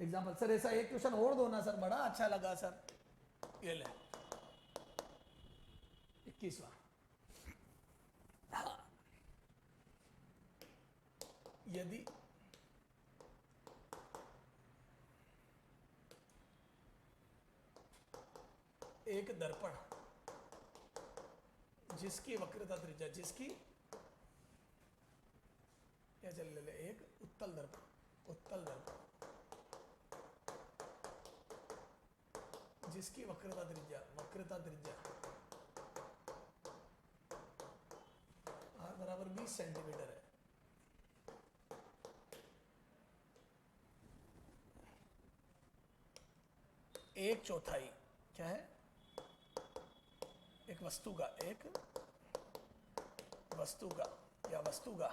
Example sir ऐसा एक question और दो ना सर, बड़ा अच्छा लगा सर। ये ले 21वां। हाँ, यदि एक दर्पण जिसकी वक्रता त्रिज्या, जिसकी क्या चल ले, एक उत्तल दर्पण, उत्तल दर्पण जिसकी वक्रता त्रिज्या, वक्रता त्रिज्या r बराबर 20 सेंटीमीटर है, एक चौथाई क्या है, एक वस्तु का, एक वस्तु का या वस्तु का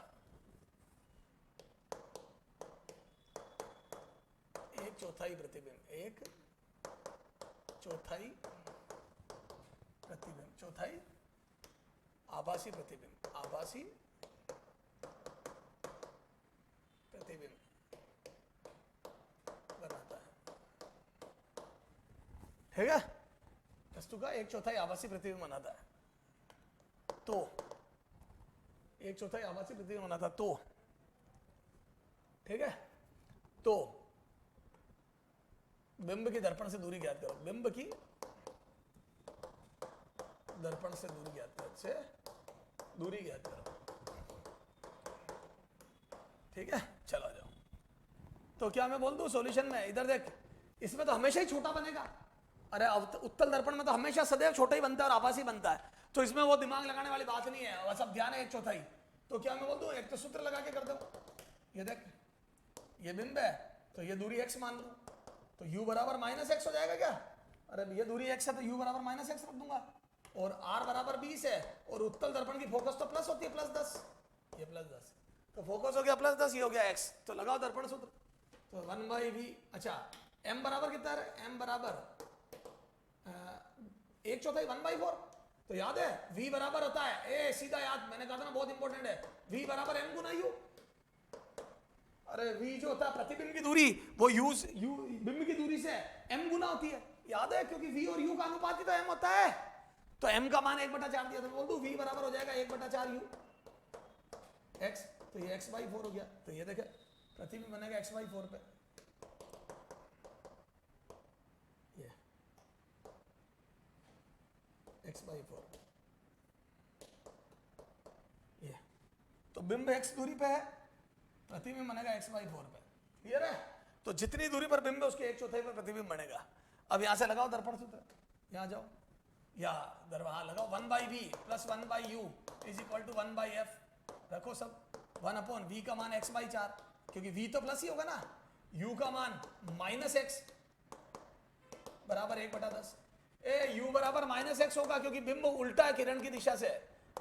एक चौथाई प्रतिबिंब, एक चौथाई प्रतिबिंब, चौथाई आभासी प्रतिबिंब, आभासी प्रतिबिंब बनाता है, ठीक है। वस्तु का एक चौथाई आभासी प्रतिबिंब बनाता है, तो एक चौथाई आभासी प्रतिबिंब बनाता, तो ठीक है। तो बिंब की दर्पण से दूरी ज्ञात करो, बिंब की दर्पण से दूरी ज्ञात करो, से दूरी ज्ञात करो, ठीक है। चलो आ जाओ। तो क्या मैं बोल दूं सॉल्यूशन में, इधर देख, इसमें तो हमेशा ही छोटा बनेगा, अरे उत्तल दर्पण में तो हमेशा सदैव छोटा ही बनता है और आभासी बनता है, तो इसमें वो दिमाग लगाने वाली बात नहीं है, और सब ध्यान है एक चौथाई। तो क्या मैं बोल दूं, एक तो सूत्र लगा के कर दो, ये देख ये बिंब है तो ये दूरी x मान लो, तो u बराबर -x हो जाएगा क्या, अरे ये दूरी x है तो u बराबर -x रख दूंगा, और r बराबर 20 है, और उत्तल दर्पण की फोकस तो प्लस होती है, +10, ये +10, तो फोकस हो गया +10, ये हो गया x, तो लगाओ दर्पण सूत्र, तो 1/v। अच्छा m बराबर कितना है, m बराबर एक चौथाई 1/4, तो याद है v बराबर होता है, ए सीधा याद, मैंने कहा था ना बहुत इंपॉर्टेंट है, v बराबर m गुना u। अरे v जो होता है प्रतिबिंब की दूरी, वो u बिंब की दूरी से m गुना होती है, याद है, क्योंकि v और u का अनुपात ही तो m होता है, तो m का मान 1/4 दिया था, बोल दूं v बराबर हो जाएगा 1/4 u x, तो ये x/4 हो गया, तो ये देखे प्रतिबिंब बनेगा x/4 पे, ये x/4, ये तो बिंब x दूरी पे है, प्रतिबिंब बनेगा x/4 पे, क्लियर है। तो जितनी दूरी पर बिंब है उसके एक चौथाई पर प्रतिबिंब बनेगा। अब यहां से लगाओ दर्पण सूत्र, यहां जाओ, या दरवाजा लगाओ, 1/v + 1/u = 1/f, रखो सब, 1/v का मान x/4, क्योंकि v तो प्लस ही होगा ना, u का मान -x बराबर 1/10, u बराबर -x होगा क्योंकि बिंब उल्टा है किरण की दिशा से,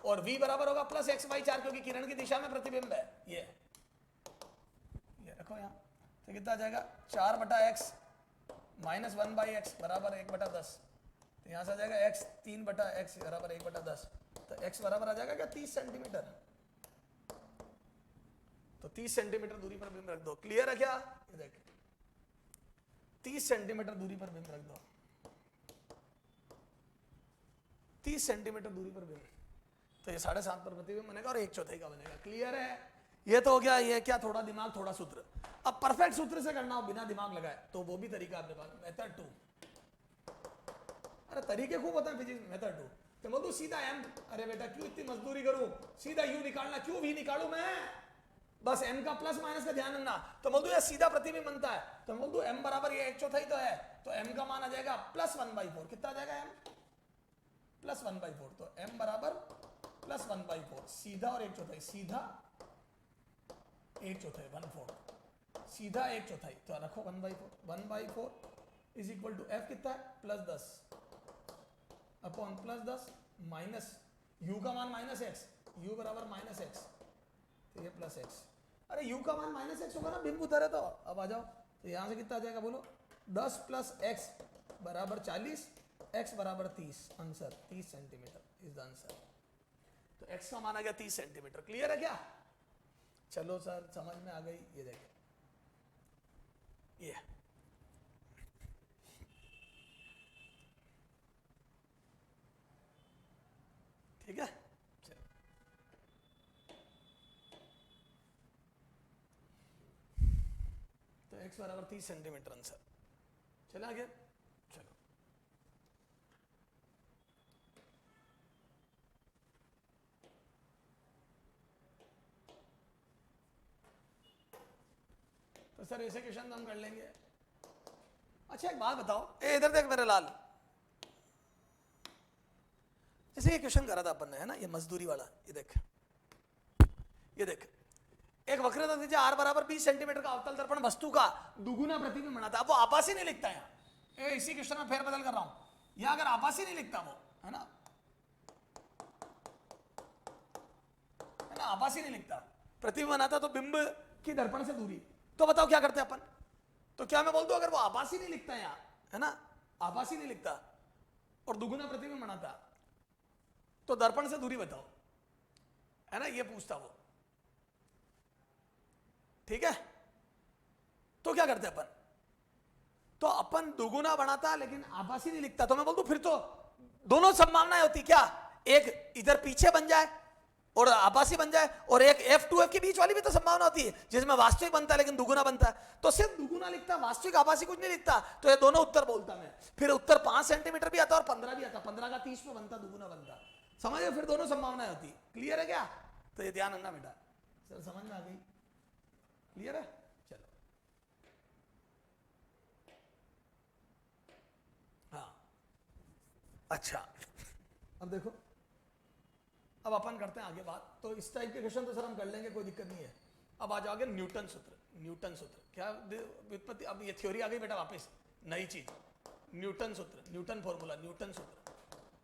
और v बराबर होगा +x/4 क्योंकि किरण की दिशा में प्रतिबिंब है, ये रखो यहाँ, तो कितना आ जाएगा 4/x - 1/x बराबर 1/10, तो यहाँ से आ जाएगा x 3/x बराबर 1/10, तो x बराबर आ जाएगा क्या 30 सेंटीमीटर, तो 30 सेंटीमीटर दूरी पर बिंब रख दो, क्लियर है क्या, ये देख 30 सेंटीमीटर दूरी पर बिंब रख दो, 30 सेंटीमीटर दूरी पर बिंब, तो ये 7.5 पर प्रतिबिंब बनेगा और एक चौथाई का बनेगा, क्लियर है। ये तो हो गया, ये क्या थोड़ा दिमाग थोड़ा सूत्र। अब परफेक्ट सूत्र से करना हो बिना दिमाग लगाए तो वो भी तरीका अपने पास, मेथड 2, अरे तरीके खूब होते हैं फिजिक्स, मेथड 2, तो बोल दो सीधा m, अरे बेटा क्यों इतनी मजदूरी करूं, सीधा u निकालना, क्यों v निकालू मैं, बस m का प्लस माइनस का ध्यान रखना, तो बोल दो यार सीधा प्रतिबिंब बनता है, तो बोल दो m बराबर ये एक चौथाई तो है, तो m का मान आ जाएगा +1/4, कितना आ जाएगा m +1/4, तो m बराबर +1/4, सीधा और एक चौथाई, सीधा एक चौथाई 1/4, सीधा एक चौथाई, तो रखो 1/4 = f कितना है +10 अपॉन +10 माइनस u का मान -x, u बराबर -x, तो ये +x, अरे u का मान -x होगा ना, बिंब उधर है, तो अब आ जाओ, तो यहां से कितना आ जाएगा बोलो, 10 + x बराबर 40, x बराबर 30, answer 30 centimetre is the answer, तो x का मान आ गया 30 सेंटीमीटर, क्लियर है क्या, चलो सर समझ में आ गई, ये देखिए ये x बराबर 30 सेंटीमीटर आंसर। चला आगे, चलो तो सर ऐसे क्वेश्चन हम कर लेंगे। अच्छा एक बात बताओ, ए इधर देख मेरे लाल, जैसे ये क्वेश्चन करा था अपन ने, है ना, ये मजदूरी वाला, ये देख, ये देख, एक वक्रता दीजिए r बराबर 20 सेंटीमीटर का अवतल दर्पण वस्तु का दुगुना प्रतिबिंब बनाता है। वो आभासी नहीं लिखता यहाँ, इसी क्वेश्चन में फेरबदल कर रहा हूं, यहाँ अगर आभासी नहीं लिखता वो, है ना, आभासी नहीं लिखता, प्रतिबिंब बनाता तो बिंब की दर्पण से दूरी। तो बताओ क्या करते अपन, तो क्या मैं बोल दूं अगर वो आभासी नहीं लिखता यहाँ, है ना, आभासी नहीं लिखता और दुगुना प्रतिबिंब बनाता तो दर्पण से दूरी बताओ, है ना, ये पूछता वो। ठीक है, तो क्या करते अपन, तो अपन दुगुना बनाता लेकिन आभासी नहीं लिखता। तो मैं बोल दूं फिर तो दोनों संभावनाएं होती, क्या, एक इधर पीछे बन जाए और आभासी बन जाए, और एक F2F के बीच वाली भी तो संभावना होती है जिसमें वास्तविक बनता है लेकिन दुगुना बनता है। तो सिर्फ दुगुना लिखता, वास्तविक आभासी कुछ नहीं लिखता, तो ये दोनों उत्तर बोलता मैं। फिर उत्तर 5 सेंटीमीटर भी आता और 15 भी आता, 15 का 30 में बनता, दुगुना बनता, समझ, फिर दोनों संभावनाएं होती। क्लियर है क्या, तो ये ध्यान रखना बेटा, सर समझ में आ गई, क्लियर है, चलो हाँ। अच्छा अब देखो, अब अपन करते हैं आगे बात। तो इस टाइप के क्वेश्चन तो सर हम कर लेंगे, कोई दिक्कत नहीं है। अब आ जाओ आगे न्यूटन सूत्र। न्यूटन सूत्र क्या व्युत्पत्ति, अब ये थ्योरी आ गई बेटा, वापस नई चीज, न्यूटन सूत्र, न्यूटन फॉर्मूला, न्यूटन सूत्र।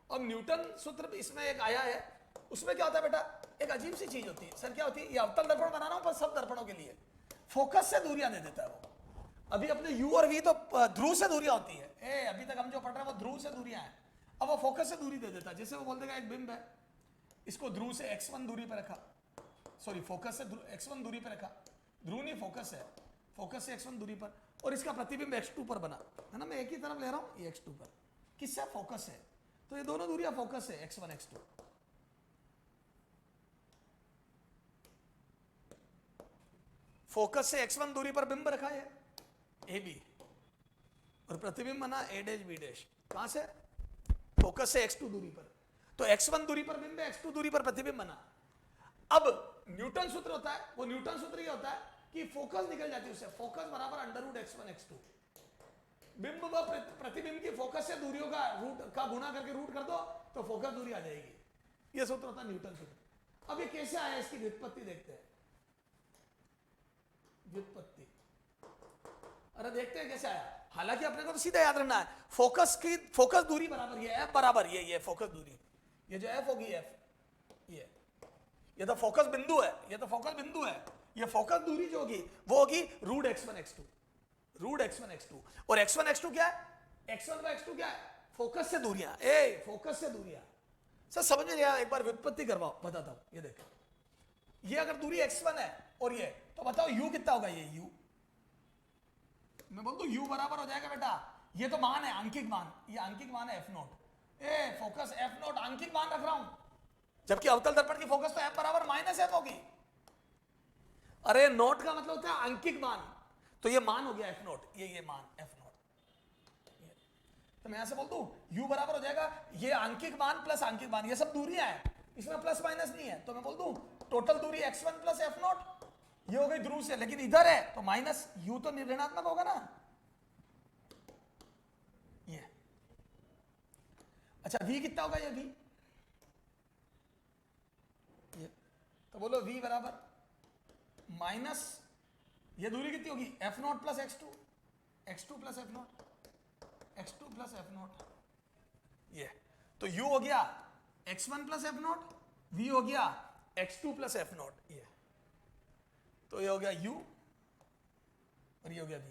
अब न्यूटन सूत्र इसमें एक आया है, उसमें क्या होता है बेटा, एक अजीब सी चीज होती है सर, क्या होती है, ये अवतल दर्पण बना रहा हूं पर सब दर्पणों के लिए फोकस से दूरियां दे देता है वो। अभी अपने u और v तो ध्रुव से दूरियां होती है, अभी तक हम जो पढ़ रहे हैं वो ध्रुव से दूरियां हैं, अब वो फोकस से दूरी दे देता है। जैसे वो बोल देगा एक बिंब है, इसको ध्रुव से x1 दूरी पर रखा, सॉरी फोकस से x1 दूरी पर रखा, ध्रुव नहीं फोकस है, फोकस से x1 दूरी पर, और इसका प्रतिबिंब x2 पर बना, है ना, मैं एक ही तरफ ले रहा हूं, ये x2 पर, किससे, फोकस है, तो ये दोनों दूरियां फोकस है, x1 x2। फोकस से x1 दूरी पर बिंब रखा है ए बी, और प्रतिबिंब बना a डैश b डैश, कहां से, फोकस से x2 दूरी पर। तो x1 दूरी पर बिंब है, x2 दूरी पर प्रतिबिंब बना। अब न्यूटन सूत्र होता है, वो न्यूटन सूत्र ये होता है कि फोकस निकल जाती है उससे, फोकस बराबर अंडर रूट x1 x2, बिंब व प्रतिबिंब की फोकस से दूरियों का रूट का गुणा करके रूट कर दो तो फोकस दूरी आ जाएगी, ये सूत्र होता है न्यूटन सूत्र। अब ये कैसे आया, इसकी व्युत्पत्ति देखते हैं, व्युत्पत्ति, अरे देखते हैं कैसे आया। हालांकि अपने को तो सीधा याद रखना है, फोकस की फोकस दूरी बराबर ये f बराबर ये फोकस दूरी, ये जो f होगी f, ये तो फोकस बिंदु है, ये तो फोकस बिंदु है, ये फोकस दूरी जो होगी वो होगी root x1 x2, root x1 x2, और x1 x2 क्या है, x1 का x2 क्या है, फोकस से दूरियां, फोकस से दूरियां। सर समझ में नहीं आया, एक बार व्युत्पत्ति करवाओ, बताता हूं। ये देखो, ये अगर दूरी x1 है और ये, तो बताओ u कितना होगा, ये u, मैं बोल दूं u बराबर हो जाएगा बेटा, ये तो मान है, आंकिक मान, ये आंकिक मान है f0, फोकस f0 आंकिक मान रख रहा हूं, जबकि अवतल दर्पण की फोकस तो f बराबर -f होगी। अरे नोट का मतलब होता है आंकिक मान, तो ये मान हो गया f0, ये मान f0, तो मैं यहां से बोल दूं u बराबर हो जाएगा ये आंकिक मान प्लस आंकिक मान, ये सब दूरियां है, इसमें प्लस माइनस नहीं है, तो मैं बोल दूं टोटल दूरी x1 प्लस f0, ये हो गई ध्रुव से, लेकिन इधर है तो माइनस u तो ऋणात्मक होगा ना, ये। अच्छा v कितना होगा, ये v, ये तो बोलो v बराबर माइनस, ये दूरी कितनी होगी, f0 plus x2, x2 plus f0, x2 plus f0, ये तो u हो गया x1 प्लस f0, v हो गया x2 प्लस f0, ये तो ये हो गया u और ये हो गया v।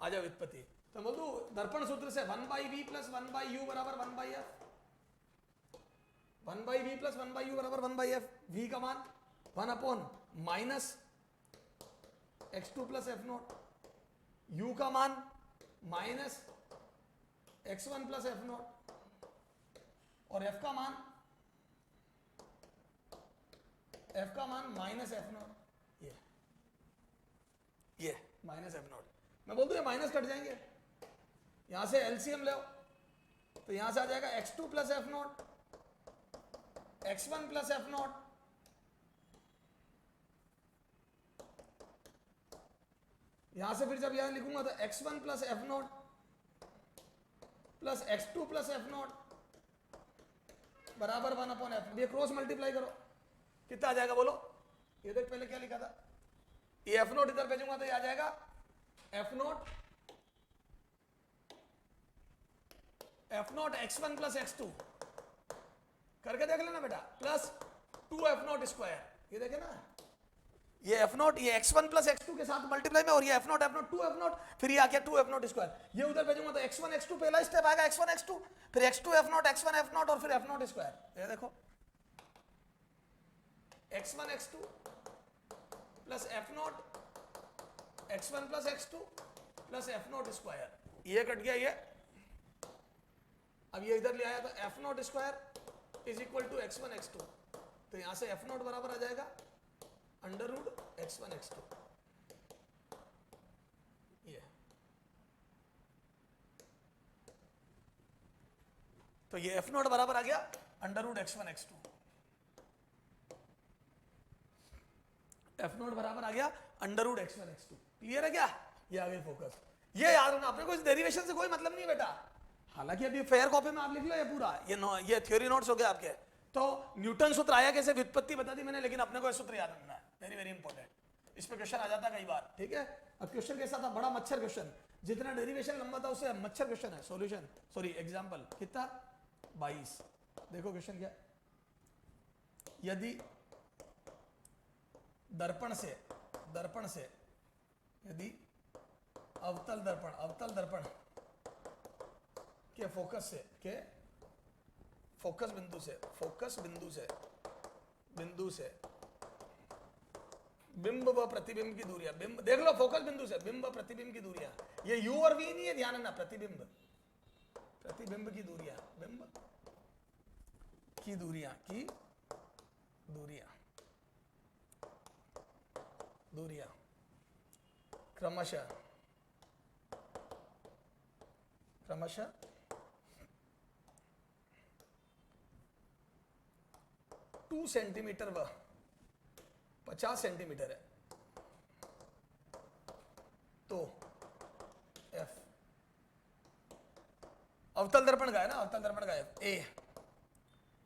आ जाओ व्युत्पत्ति, तो बोल दो दर्पण सूत्र से 1/v प्लस 1/u बराबर 1/f, 1/v प्लस 1/u बराबर 1/f, v का मान 1 upon minus x2 plus f0, u का मान माइनस x1 प्लस f0, और f का मान माइनस f0, ये माइनस f0। मैं बोल दूं ये माइनस कट जाएंगे, यहां से एलसीएम ले, तो यहां से आ जाएगा x2 plus F not, x1 plus F not, यहां से फिर जब यहां लिखूंगा तो x1 plus F not plus x2 plus F not बराबर 1/f। ये क्रॉस मल्टीप्लाई करो, कितना आ जाएगा बोलो? ये देख पहले क्या लिखा था, ये एफ नोट इधर भेजूंगा तो ये आ जाएगा F nought x1 plus x2 करके देख लेना बेटा, प्लस 2f नोट स्क्वायर, ये देखे ना, ये एफ नोट ये x1 प्लस x2 के साथ मल्टीप्लाई में, और ये एफ नोट 2f नोट, फिर ये आ गया 2f नोट स्क्वायर, ये उधर भेजूंगा तो x1 x2 पहला स्टेप आएगा, x1 x2 फिर x2 f note, x1 f note और फिर f नोट स्क्वायर। ये देखो x1 x2 plus F nought x1 plus x2 plus F nought square, ये कट गया ये, अब ये इधर ले आया तो F nought square is equal to x1 x2, तो यहां से एफ नोट बराबर आ जाएगा अंडर रूट x1 x2, ये तो ये एफ नोट बराबर आ गया under root x1 x2, F note बराबर आ गया under root x1 x2। Clear है क्या? ये आ गई फोकस। ये याद रखना, अपने को इस डेरिवेशन से कोई मतलब नहीं बेटा, हालांकि अभी फेयर कॉपी में आप लिख लो ये पूरा, ये थ्योरी नोट्स हो गया आपके। तो न्यूटन सूत्र आया कैसे, व्युत्पत्ति बता दी मैंने, लेकिन अपने को ये सूत्र याद रखना है, वेरी वेरी इंपॉर्टेंट, इस पे क्वेश्चन आ जाता है कई बार, ठीक है। अब क्वेश्चन कैसा था, बड़ा मच्छर क्वेश्चन, जितना डेरिवेशन लंबा था उससे मच्छर क्वेश्चन है। सॉल्यूशन सॉरी एग्जांपल कितना 22, देखो क्वेश्चन क्या, यदि दर्पण से यदि अवतल दर्पण के फोकस बिंदु से बिंब व प्रतिबिंब की दूरियां, बिंब देख लो, फोकस बिंदु से बिंब व प्रतिबिंब की दूरियां, ये u और v नहीं है, ध्यान रखना, प्रतिबिंब की दूरियां, बिंब की दूरियां क्रमशः 2 सेंटीमीटर व 50 सेंटीमीटर है, तो F अवतल दर्पण का है ना, अवतल दर्पण का F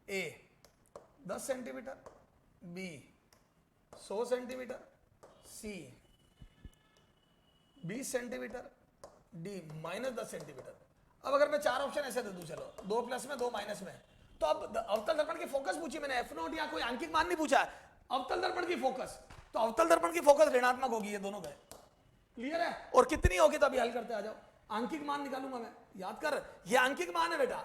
A 10 centimetre, B 100 centimetre, C 20 centimetre, D -10 centimetre. अब अगर मैं 4 ऑप्शन ऐसे दे दूं, चलो 2 प्लस में 2 माइनस में, तो अब अवतल दर्पण की फोकस पूछी मैंने, एफ नोट या कोई आंकिक मान नहीं पूछा, अवतल दर्पण की फोकस, तो अवतल दर्पण की फोकस ऋणात्मक होगी, ये दोनों गए। क्लियर है? और कितनी होगी तभी हल करते आ जाओ, आंकिक मान निकालूंगा मैं, याद कर ये आंकिक मान है बेटा,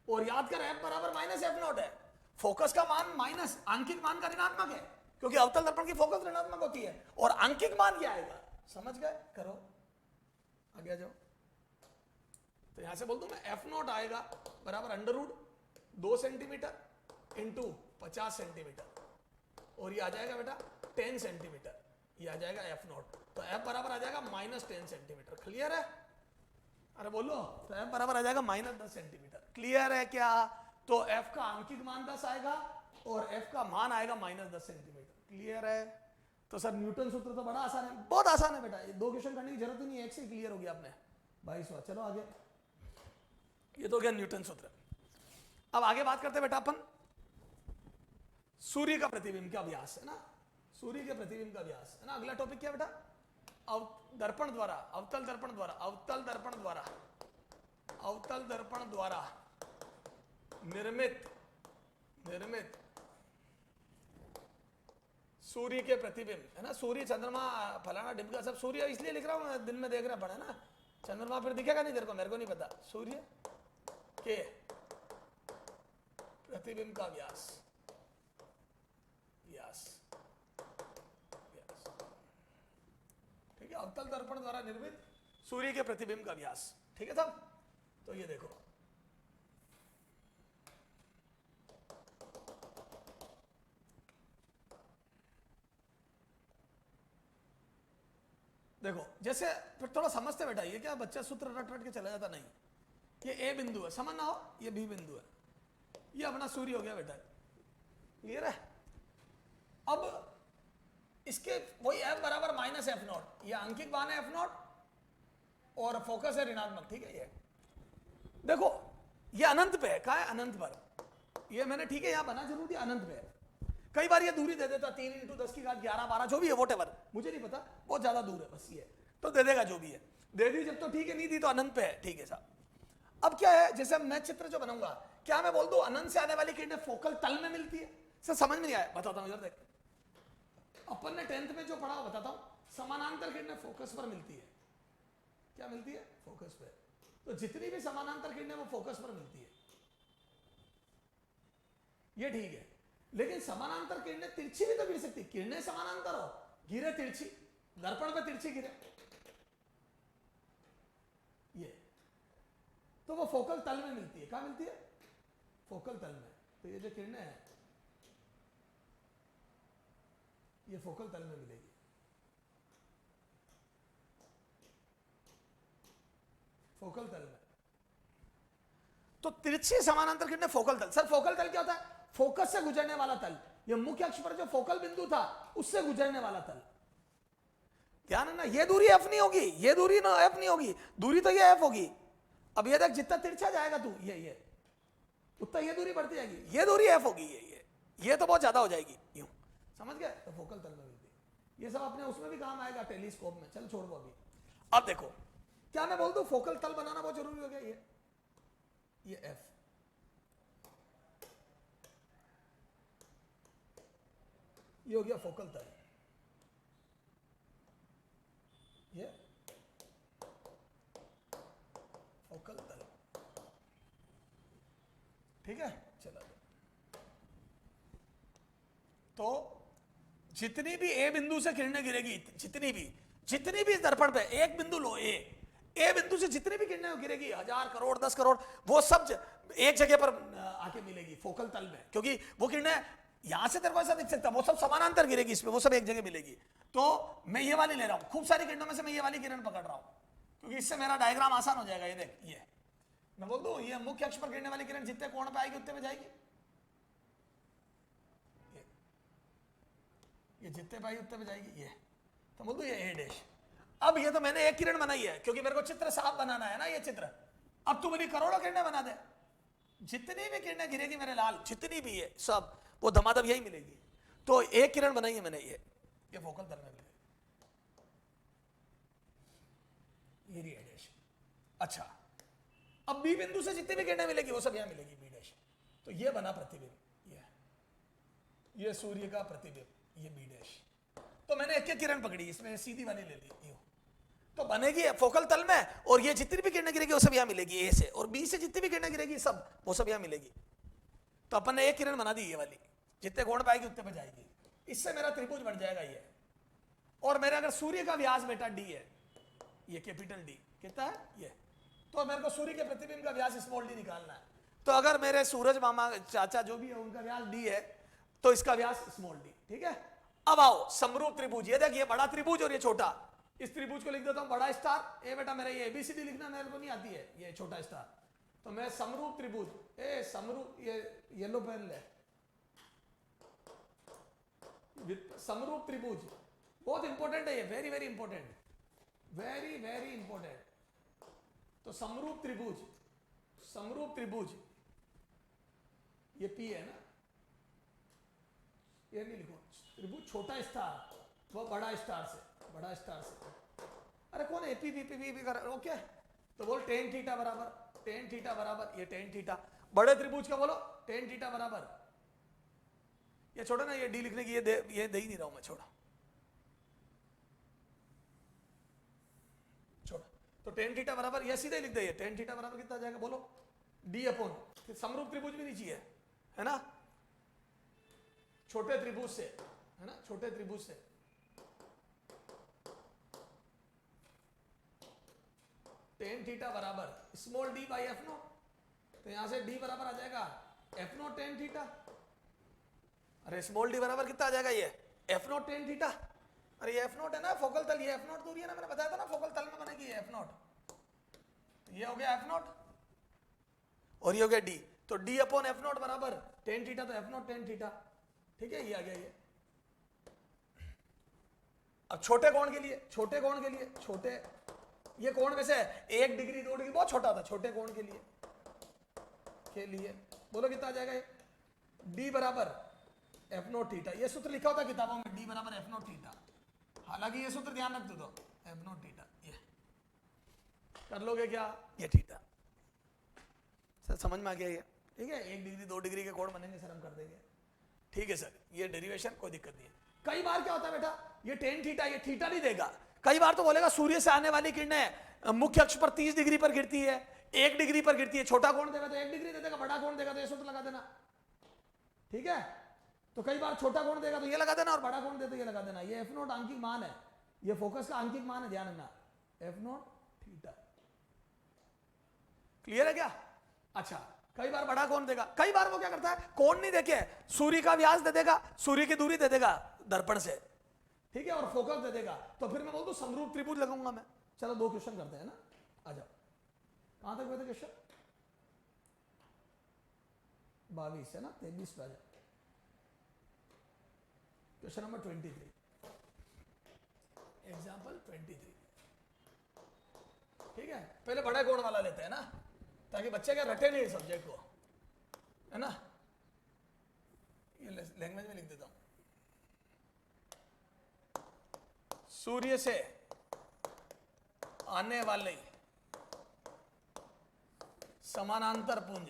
और याद कर एफ बराबर माइनस एफ नोट है, फोकस का मान माइनस आंकिक मान का ऋणात्मक है, क्योंकि अवतल दर्पण की फोकस ऋणात्मक होती है, और आंकिक मान क्या आएगा, समझ गए? करो आगे आ जाओ, तो यहां से बोल दूं मैं, एफ नोट आएगा बराबर under root 2 centimetre into 50 centimetre, और ये आ जाएगा बेटा 10 सेंटीमीटर, ये आ जाएगा एफ नोट, तो एफ बराबर आ जाएगा -10 सेंटीमीटर। क्लियर है? अरे बोलो, तो एफ बराबर आ जाएगा -10 सेंटीमीटर। क्लियर है क्या? तो एफ का आंकिक मान 10 आएगा और एफ का मान आएगा -10 सेंटीमीटर। क्लियर है? तो सर न्यूटन सूत्र तो बड़ा आसान है, बहुत आसान है बेटा, ये 2 क्वेश्चन करने की जरूरत ही नहीं है, एक से क्लियर हो गया आपने 22वां। चलो आगे, ये तो हो गया न्यूटन सूत्र। अब आगे बात करते हैं बेटा अपन सूर्य का प्रतिबिंब का व्यास, है ना, सूर्य के प्रतिबिंब का व्यास, है ना। अगला टॉपिक क्या बेटा, अवतल दर्पण द्वारा निर्मित सूर्य के प्रतिबिंब, है ना। सूर्य, चंद्रमा, फलाना डिमका, सब सूर्य इसलिए लिख रहा हूं, दिन में देख रहा पड़ा ना, चंद्रमा फिर दिखेगा नहीं तेरे को, मेरे को नहीं पता। सूर्य के प्रतिबिंब का व्यास, ठीक है, अवतल दर्पण द्वारा निर्मित सूर्य के प्रतिबिंब का व्यास, ठीक है साहब। तो ये देखो, देखो जैसे फिर थोड़ा समझते बेटा, ये क्या बच्चा सूत्र रट रट के चला जाता नहीं। ये ए बिंदु है, समझना हो, ये बी बिंदु है, ये अपना सूर्य हो गया बेटा, क्लियर है। अब इसके वही एफ बराबर माइनस एफ नॉट, ये अंकित मान है एफ नॉट और फोकस है ऋणात्मक, ठीक है। ये देखो ये अनंत पे है, कहा है अनंत पर, ये मैंने ठीक है यहां बना जरूर दिया, अनंत पे है। कई बार ये दूरी दे देता 3 × 10⁻11 जो भी है वोटेवर, मुझे नहीं पता, बहुत ज्यादा दूर है बस ये, तो दे देगा जो भी है, दे दी जब तो ठीक है, नहीं दी तो अनंत पे है, ठीक है साहब। अब क्या है, जैसे मैं चित्र जो बनाऊंगा, क्या मैं बोल दूं अनंत से आने वाली किरणें फोकल तल में मिलती है? सर समझ में नहीं आया, बताता हूं इधर देख। अपन ने 10th में जो पढ़ा बताता हूं, समानांतर किरणें फोकस पर मिलती है। क्या मिलती है? फोकस पे। तो जितनी भी समानांतर किरणें वो फोकस पर मिलती है, ये ठीक है। लेकिन समानांतर किरणें तिरछी भी तो गिर सकती, किरणें समानांतर हो, गिरे तिरछी, दर्पण पे तिरछी गिरे, ये तो वो फोकल तल में मिलती है। कहां मिलती है? फोकल तल में। तो ये जो किरणें हैं ये फोकल तल में मिलेगी, फोकल तल में। तो तिरछी समानांतर किरणें फोकल तल। सर फोकल तल क्या होता है? फोकस से गुजरने वाला तल, ये मुख्य अक्ष पर जो फोकल बिंदु था उससे गुजरने वाला तल। ध्यान है ना, ये दूरी एफ नहीं होगी, ये दूरी ना एफ नहीं होगी, दूरी तो ये एफ होगी। अब ये देख जितना तिरछा जाएगा तू ये उतना ये दूरी बढ़ती जाएगी, ये दूरी एफ होगी, ये तो बहुत ज्यादा हो जाएगी, यूं समझ गए? तो फोकल तल में मिलती है। ये सब अपने उसमें भी काम आएगा, टेलीस्कोप में। चल छोड़ दो अभी। अब देखो क्या मैं बोल दूं, फोकल तल बनाना बहुत जरूरी हो गया। ये एफ, ये हो गया फोकल तल, ये फोकल तल, ठीक है। चलो तो जितनी भी ए बिंदु से किरणें गिरेगी, जितनी भी दर्पण पे एक बिंदु लो, ए बिंदु से जितनी भी किरणें गिरेगी, 1000 करोड़ 10 करोड़, वो सब एक जगह पर आके मिलेगी फोकल तल में, क्योंकि वो किरणें यहां से तेरे को ऐसा दिख सकता है, वो सब समानांतर गिरेगी इसमें, वो सब एक जगह मिलेगी। तो मैं ये वाली ले रहा हूं, खूब सारी किरणों में से मैं ये वाली किरण पकड़ रहा हूं, क्योंकि इससे मेरा डायग्राम आसान हो जाएगा। ये देख, ये मैं बोल दूं, ये मुख्य अक्ष पर गिरने वाली किरण जितने कोण पे आएगी उतने पे जाएगी, ये जितने पे आएगी उतने पे जाएगी, ये तो बोल दूं ये ए डैश। अब ये तो मैंने एक किरण बनाई है, क्योंकि मेरे को चित्र साफ बनाना है ना, ये चित्र। अब तू मेरी करोड़ों किरणें बना दे, जितनी भी किरणें गिरेगी मेरे लाल, जितनी भी है सब, वो धमाधम यही मिलेगी। तो एक किरण बनाई है मैंने, ये फोकल तल में मिलेगी, ये री ए डैश। अच्छा, अब बी बिंदु से जितनी भी किरणें मिलेगी वो सब यहां मिलेगी, बी डैश। तो ये बना प्रतिबिंब, ये सूर्य का प्रतिबिंब, ये बी डैश। तो मैंने एक एक किरण पकड़ी, इसमें सीधी वाली ले ली, यूं तो बनेगी फोकल तल में, और ये जितनी भी किरणें गिरेगी वो सब यहां मिलेगी ए से, और बी से जितनी भी किरणें गिरेगी सब, वो सब यहां मिलेगी। तो अपन ने एक किरण बना दी, ये वाली, जितने कोण पाएगी उतने पे जाएगी, इससे मेरा त्रिभुज बन जाएगा ये। और मेरा अगर सूर्य का व्यास बेटा डी है, ये कैपिटल डी कितना है ये, तो मेरे को सूर्य के प्रतिबिंब का व्यास स्मॉल डी निकालना है। तो अगर मेरे सूरज मामा चाचा जो भी है उनका व्यास डी है, तो इसका व्यास स्मॉल डी, ठीक है। अब आओ समरूप त्रिभुज, ये देखिए बड़ा त्रिभुज और ये छोटा, इस त्रिभुज को लिख देता हूं बड़ा स्टार। ए बेटा मेरा ये एबीसीडी लिखना मेरे को नहीं आती है, ये छोटा स्टार। तो मैं समरूप त्रिभुज, समरूप, ये येलो पेन ले, समरूप त्रिभुज बहुत इंपॉर्टेंट है ये, very very important, very very important. तो समरूप त्रिभुज, समरूप त्रिभुज, ये पी है ना, ये नहीं लिखो, त्रिभुज छोटा स्टार वो बड़ा स्टार से, बड़ा स्टार से। अरे कौन एपी बीपी कर, ओके। तो बोल टेन थीटा बराबर, टेन थीटा बराबर, ये टेन थीटा, बड़े त्रिभुज का बोलो टेन थीटा बराबर, ये छोड़ो ना, ये डी लिखने की ये दे ही नहीं रहा हूं मैं, छोड़ो छोड़ो। तो टेन थीटा बराबर, ये सीधे लिख दे, टेन थीटा बराबर कितना जाएगा बोलो, डी अपॉन, समरूप त्रिभुज भी नहीं चाहिए है ना, छोटे त्रिभुज से, है ना, छोटे त्रिभुज से टेन थीटा बराबर small D by F not. तो यहां से डी बराबर आ जाएगा एफ नॉट टेन थीटा, अरे स्मॉल डी बराबर कितना आ जाएगा, ये एफ नॉट टेन थीटा। अरे ये एफ नॉट है ना फोकल तल, ये एफ नॉट दूरी है ना, मैंने बताया था ना फोकल तल में बनेगी ये एफ नॉट। तो ये हो गया एफ नॉट और ये हो गया डी, तो डी अपॉन एफ नॉट बराबर टेन थीटा, तो एफ नॉट टेन थीटा। ठीक है, ये आ गया ये। अब छोटे कोण के लिए, छोटे कोण के लिए, छोटे ये कोण वैसे 1 डिग्री 2 डिग्री बहुत छोटा था, छोटे कोण के लिए बोलो कितना आ जाएगा ये, डी बराबर एफ नॉट थीटा। ये सूत्र लिखा होता किताबों में, डी बराबर एफ नॉट थीटा, हालांकि ये सूत्र ध्यान रख दो तो एफ नॉट थीटा, ये कर लोगे क्या, ये थीटा। सर समझ में आ गया ये? ठीक है, 1 डिग्री 2 डिग्री के कोण बनेंगे सर, हम कर देंगे। ठीक है सर, ये डेरिवेशन कोई दिक्कत नहीं है। कई बार क्या होता है बेटा, ये टेन थीटा, ये थीटा नहीं देगा, कई बार तो बोलेगा सूर्य से आने वाली किरणें मुख्य अक्ष पर 30 डिग्री पर गिरती है, 1 डिग्री पर गिरती है, छोटा कोण देगा तो 1 डिग्री दे देगा, बड़ा कोण देगा तो ये सूत्र लगा देना। ठीक है, तो कई बार छोटा कोण देगा तो ये लगा देना और बड़ा कोण दे तो ये लगा देना। ये एफ नॉट आंकिक मान है, ये फोकस का आंकिक मान है, ध्यान रखना, एफ नॉट थीटा। क्लियर है क्या? अच्छा, कई बार बड़ा कोण देगा, कई बार वो क्या करता है, कोण नहीं देके सूर्य का व्यास दे देगा, सूर्य की दूरी दे देगा दर्पण से, ठीक है, और फोकस दे देगा, तो फिर मैं बोल दूं समरूप त्रिभुज लगाऊंगा मैं। चलो 2 क्वेश्चन करते हैं ना, आ जाओ। कहां तक हुए थे क्वेश्चन? 22 है ना, 23 पे आ जाओ। Question number 23, example 23। ठीक है, पहले बड़ा कोण वाला लेते हैं ना, ताकि बच्चे क्या रटे नहीं सब्जेक्ट को, है ना। ये लैंग्वेज में लिख देता हूं, सूर्य से आने वाले समानांतर पुंज,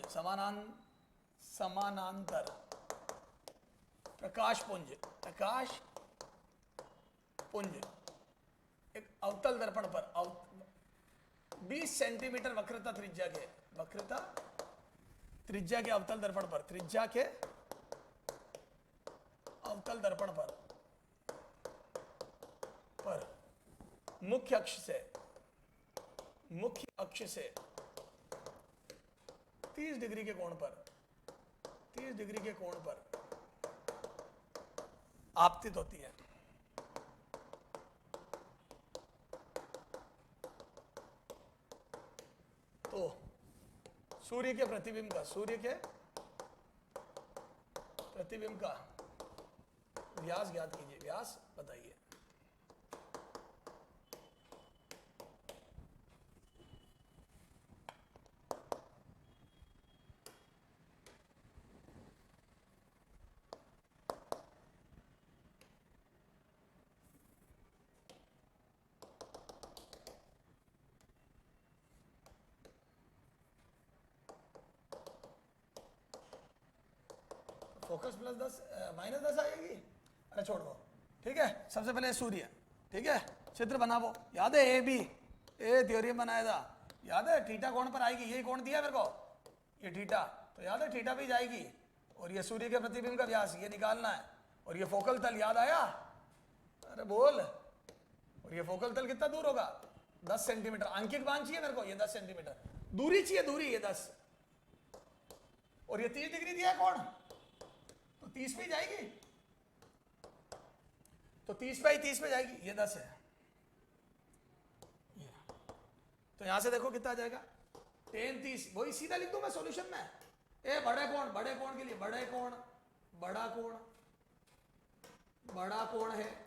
समानांतर प्रकाश पुंज एक अवतल दर्पण पर 20 सेंटीमीटर वक्रता त्रिज्या के अवतल दर्पण पर, त्रिज्या के अवतल दर्पण पर मुख्य अक्ष से 30 डिग्री के कोण पर आपतित होती है। तो सूर्य के प्रतिबिंब का व्यास ज्ञात कीजिए, व्यास बताइए। फोकस प्लस 10 माइनस 10 आएगी, अरे छोड़ दो। ठीक है, सबसे पहले सूर्य, ठीक है, चित्र बनाओ, याद है ए बी, थ्योरम बनाया था, याद है, थीटा कोण पर आएगी, यही कोण दिया मेरे को, ये थीटा, तो याद है थीटा भी जाएगी, और ये सूर्य के प्रतिबिंब का व्यास ये निकालना है, और ये फोकल तल याद आया, अरे बोल, और ये फोकल तल कितना दूर होगा, 10 सेंटीमीटर, अंकित मान चाहिए मेरे को, ये 10 सेंटीमीटर दूरी चाहिए, दूरी ये 10, और ये 30 डिग्री दिया है कोण, तो 30 पे जाएगी, तो 30 बाई 30 पे जाएगी, ये 10 है, तो यहां से देखो कितना आ जाएगा, 10 30, वही सीधा लिख दूं मैं सॉल्यूशन में। बड़े कोण के लिए बड़ा कोण है,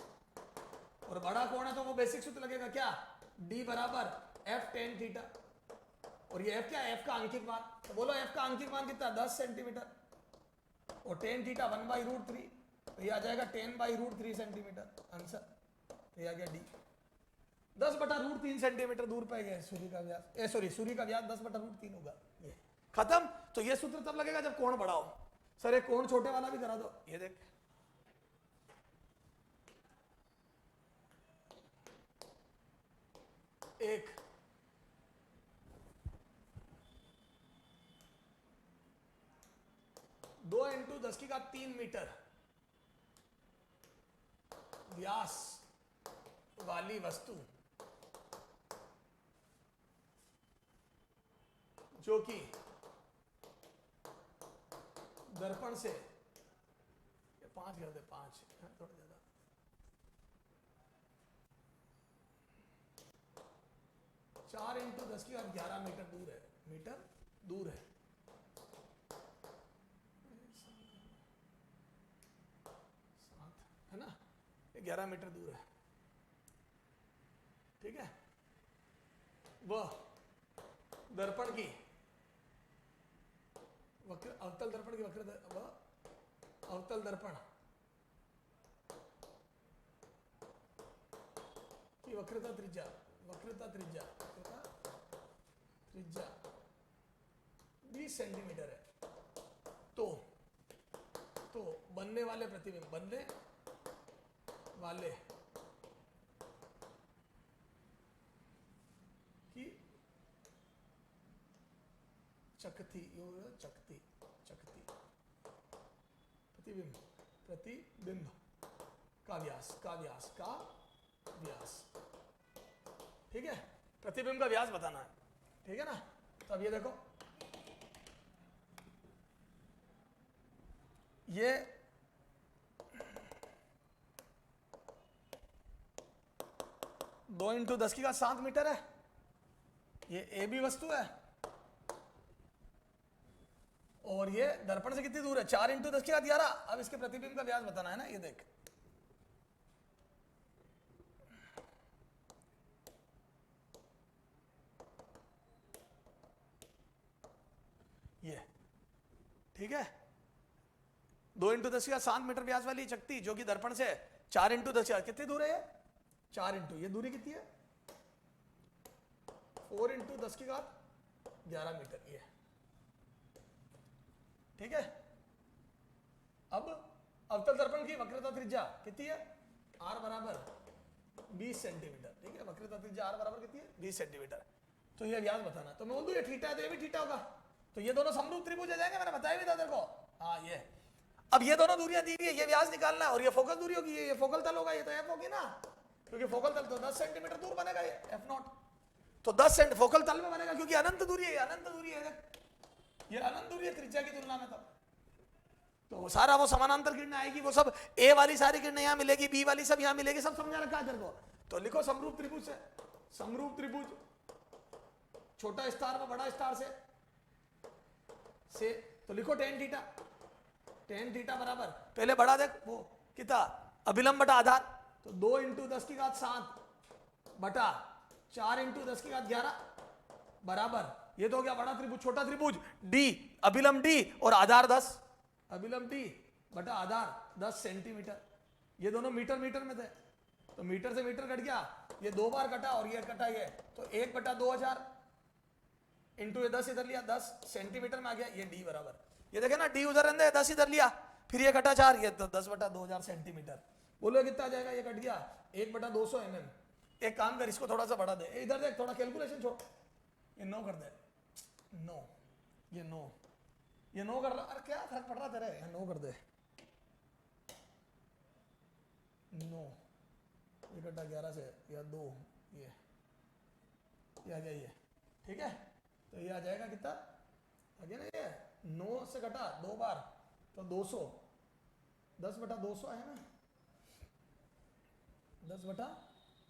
और बड़ा कोण है तो वो बेसिक सूत्र लगेगा क्या, D बराबर F tan थीटा, और ये F क्या है, F का आंकिक मान, तो बोलो F का आंकिक मान कितना, 10 सेंटीमीटर, और tan थीटा 1/√3, तो ये आ जाएगा 10/√3 सेंटीमीटर आंसर, तो ये आ गया D। 10/√3 सेंटीमीटर दूर पे गया सूर्य का व्यास, सूर्य का व्यास 10/√3 होगा, ये खत्म। तो ये सूत्र तब लगेगा जब कोण बड़ा हो। सर एक कोण छोटे वाला भी करा दो, ये देख, एक 2 × 10³ मीटर व्यास वाली वस्तु जो कि दर्पण से 5 कर दे, 5 थोड़ा ज्यादा, 4 इंटू 10 की 11 मीटर दूर है, मीटर दूर है। है ना, 11 मीटर दूर है, ठीक है। वह दर्पण की वक्र, अवतल दर्पण की वक्र, वह अवतल दर्पण की वक्रता त्रिज्या, वक्रता त्रिज्या, वक्रता त्रिज्या 20 सेंटीमीटर है। तो बनने वाले प्रतिबिंब, बनने वाले की चकती, चकती, चकती, प्रतिबिंब, प्रतिबिंब का व्यास, का व्यास, का व्यास, ठीक है। प्रतिबिंब का व्यास बताना है, ठीक है ना। तो अब ये देखो, ये 2 इंटू 10 की 7 मीटर है, ये ए बी वस्तु है, और ये दर्पण से कितनी दूर है, 4 इंटू 10 की 11। अब इसके प्रतिबिंब का व्यास बताना है ना, ये देख, ये ठीक है। 2 इंटू 10 की 7 मीटर व्यास वाली चकती जो कि दर्पण से 4 इंटू 10 कितनी दूर है, ये 4 इंटू, ये दूरी कितनी है, 4 इंटू 10 की 11 मीटर, ये ठीक है। अब अवतल दर्पण की वक्रता त्रिज्या कितनी है, आर बराबर 20 सेंटीमीटर, ठीक है। वक्रता त्रिज्या आर बराबर कितनी है, 20 सेंटीमीटर। तो ये व्यास बताना, तो मैं बोल दूं ये थीटा है तो ये भी थीटा होगा, तो ये दोनों समरूप त्रिभुज आ जाएंगे, मैंने बताया भी था तेरे को। हाँ ये, अब ये दोनों दूरियां दी हुई है, ये व्यास निकालना है, और ये फोकल दूरी होगी, ये फोकल तल होगा, ये तो एफ होगी ना, क्योंकि फोकल तल तो 10 सेंटीमीटर दूर बनेगा, ये एफ नॉट तो 10 सेंट फोकल तल में बनेगा, क्योंकि अनंत दूरी है, अनंत दूरी है, ये अनंत दूरी है त्रिज्या की तुलना में। तो सारा वो समानांतर किरणें आएगी, वो सब ए वाली सारी किरणें यहाँ मिलेगी, बी वाली सब यहाँ मिलेगी, सब समझा रखा है तेरे को। तो लिखो समरूप त्रिभुज से, समरूप त्रिभुज छोटा स्टार में बड़ा स्टार से तो लिखो टेन थीटा, टेन थीटा बराबर, पहले बड़ा देख वो कितना, अभिलंब बटा आधार, तो 2 इंटू 10 की 7 बटा 4 इंटू 10 की 11 बराबर, ये तो हो गया बड़ा त्रिभुज, छोटा त्रिभुज डी, अभिलंब डी और आधार 10, अभिलंब डी बटा आधार 10 सेंटीमीटर। ये दोनों मीटर मीटर में थे, तो मीटर से मीटर कट गया, ये 2 बार कटा और ये कटा, ये तो 1 बटा 2000 इंटू ये 10 इधर लिया, 10 सेंटीमीटर में आ गया, ये डी बराबर, ये देखे ना, डी उधर रहने 10 इधर लिया, फिर ये कटा 4, ये तो 10 बटा 2000 सेंटीमीटर। बोलो कितना आ जाएगा, ये कट गया 1 बटा 200 mm। एक काम कर, इसको थोड़ा सा बढ़ा दे, इधर देख, थोड़ा कैलकुलेशन छोड़, ये 9 कर दे, 9, ये 9, ये 9 कर रहा, अरे क्या फर्क पड़ रहा तेरे, 9 कर दे, 9, ये कटा 11 से, या 2, ये आ गया, ये ठीक है। तो ये आ जाएगा कितना, आ गया ना, ये 9 से कटा 2 बार तो 200, 10 बटा 200 है ना, 10 बटा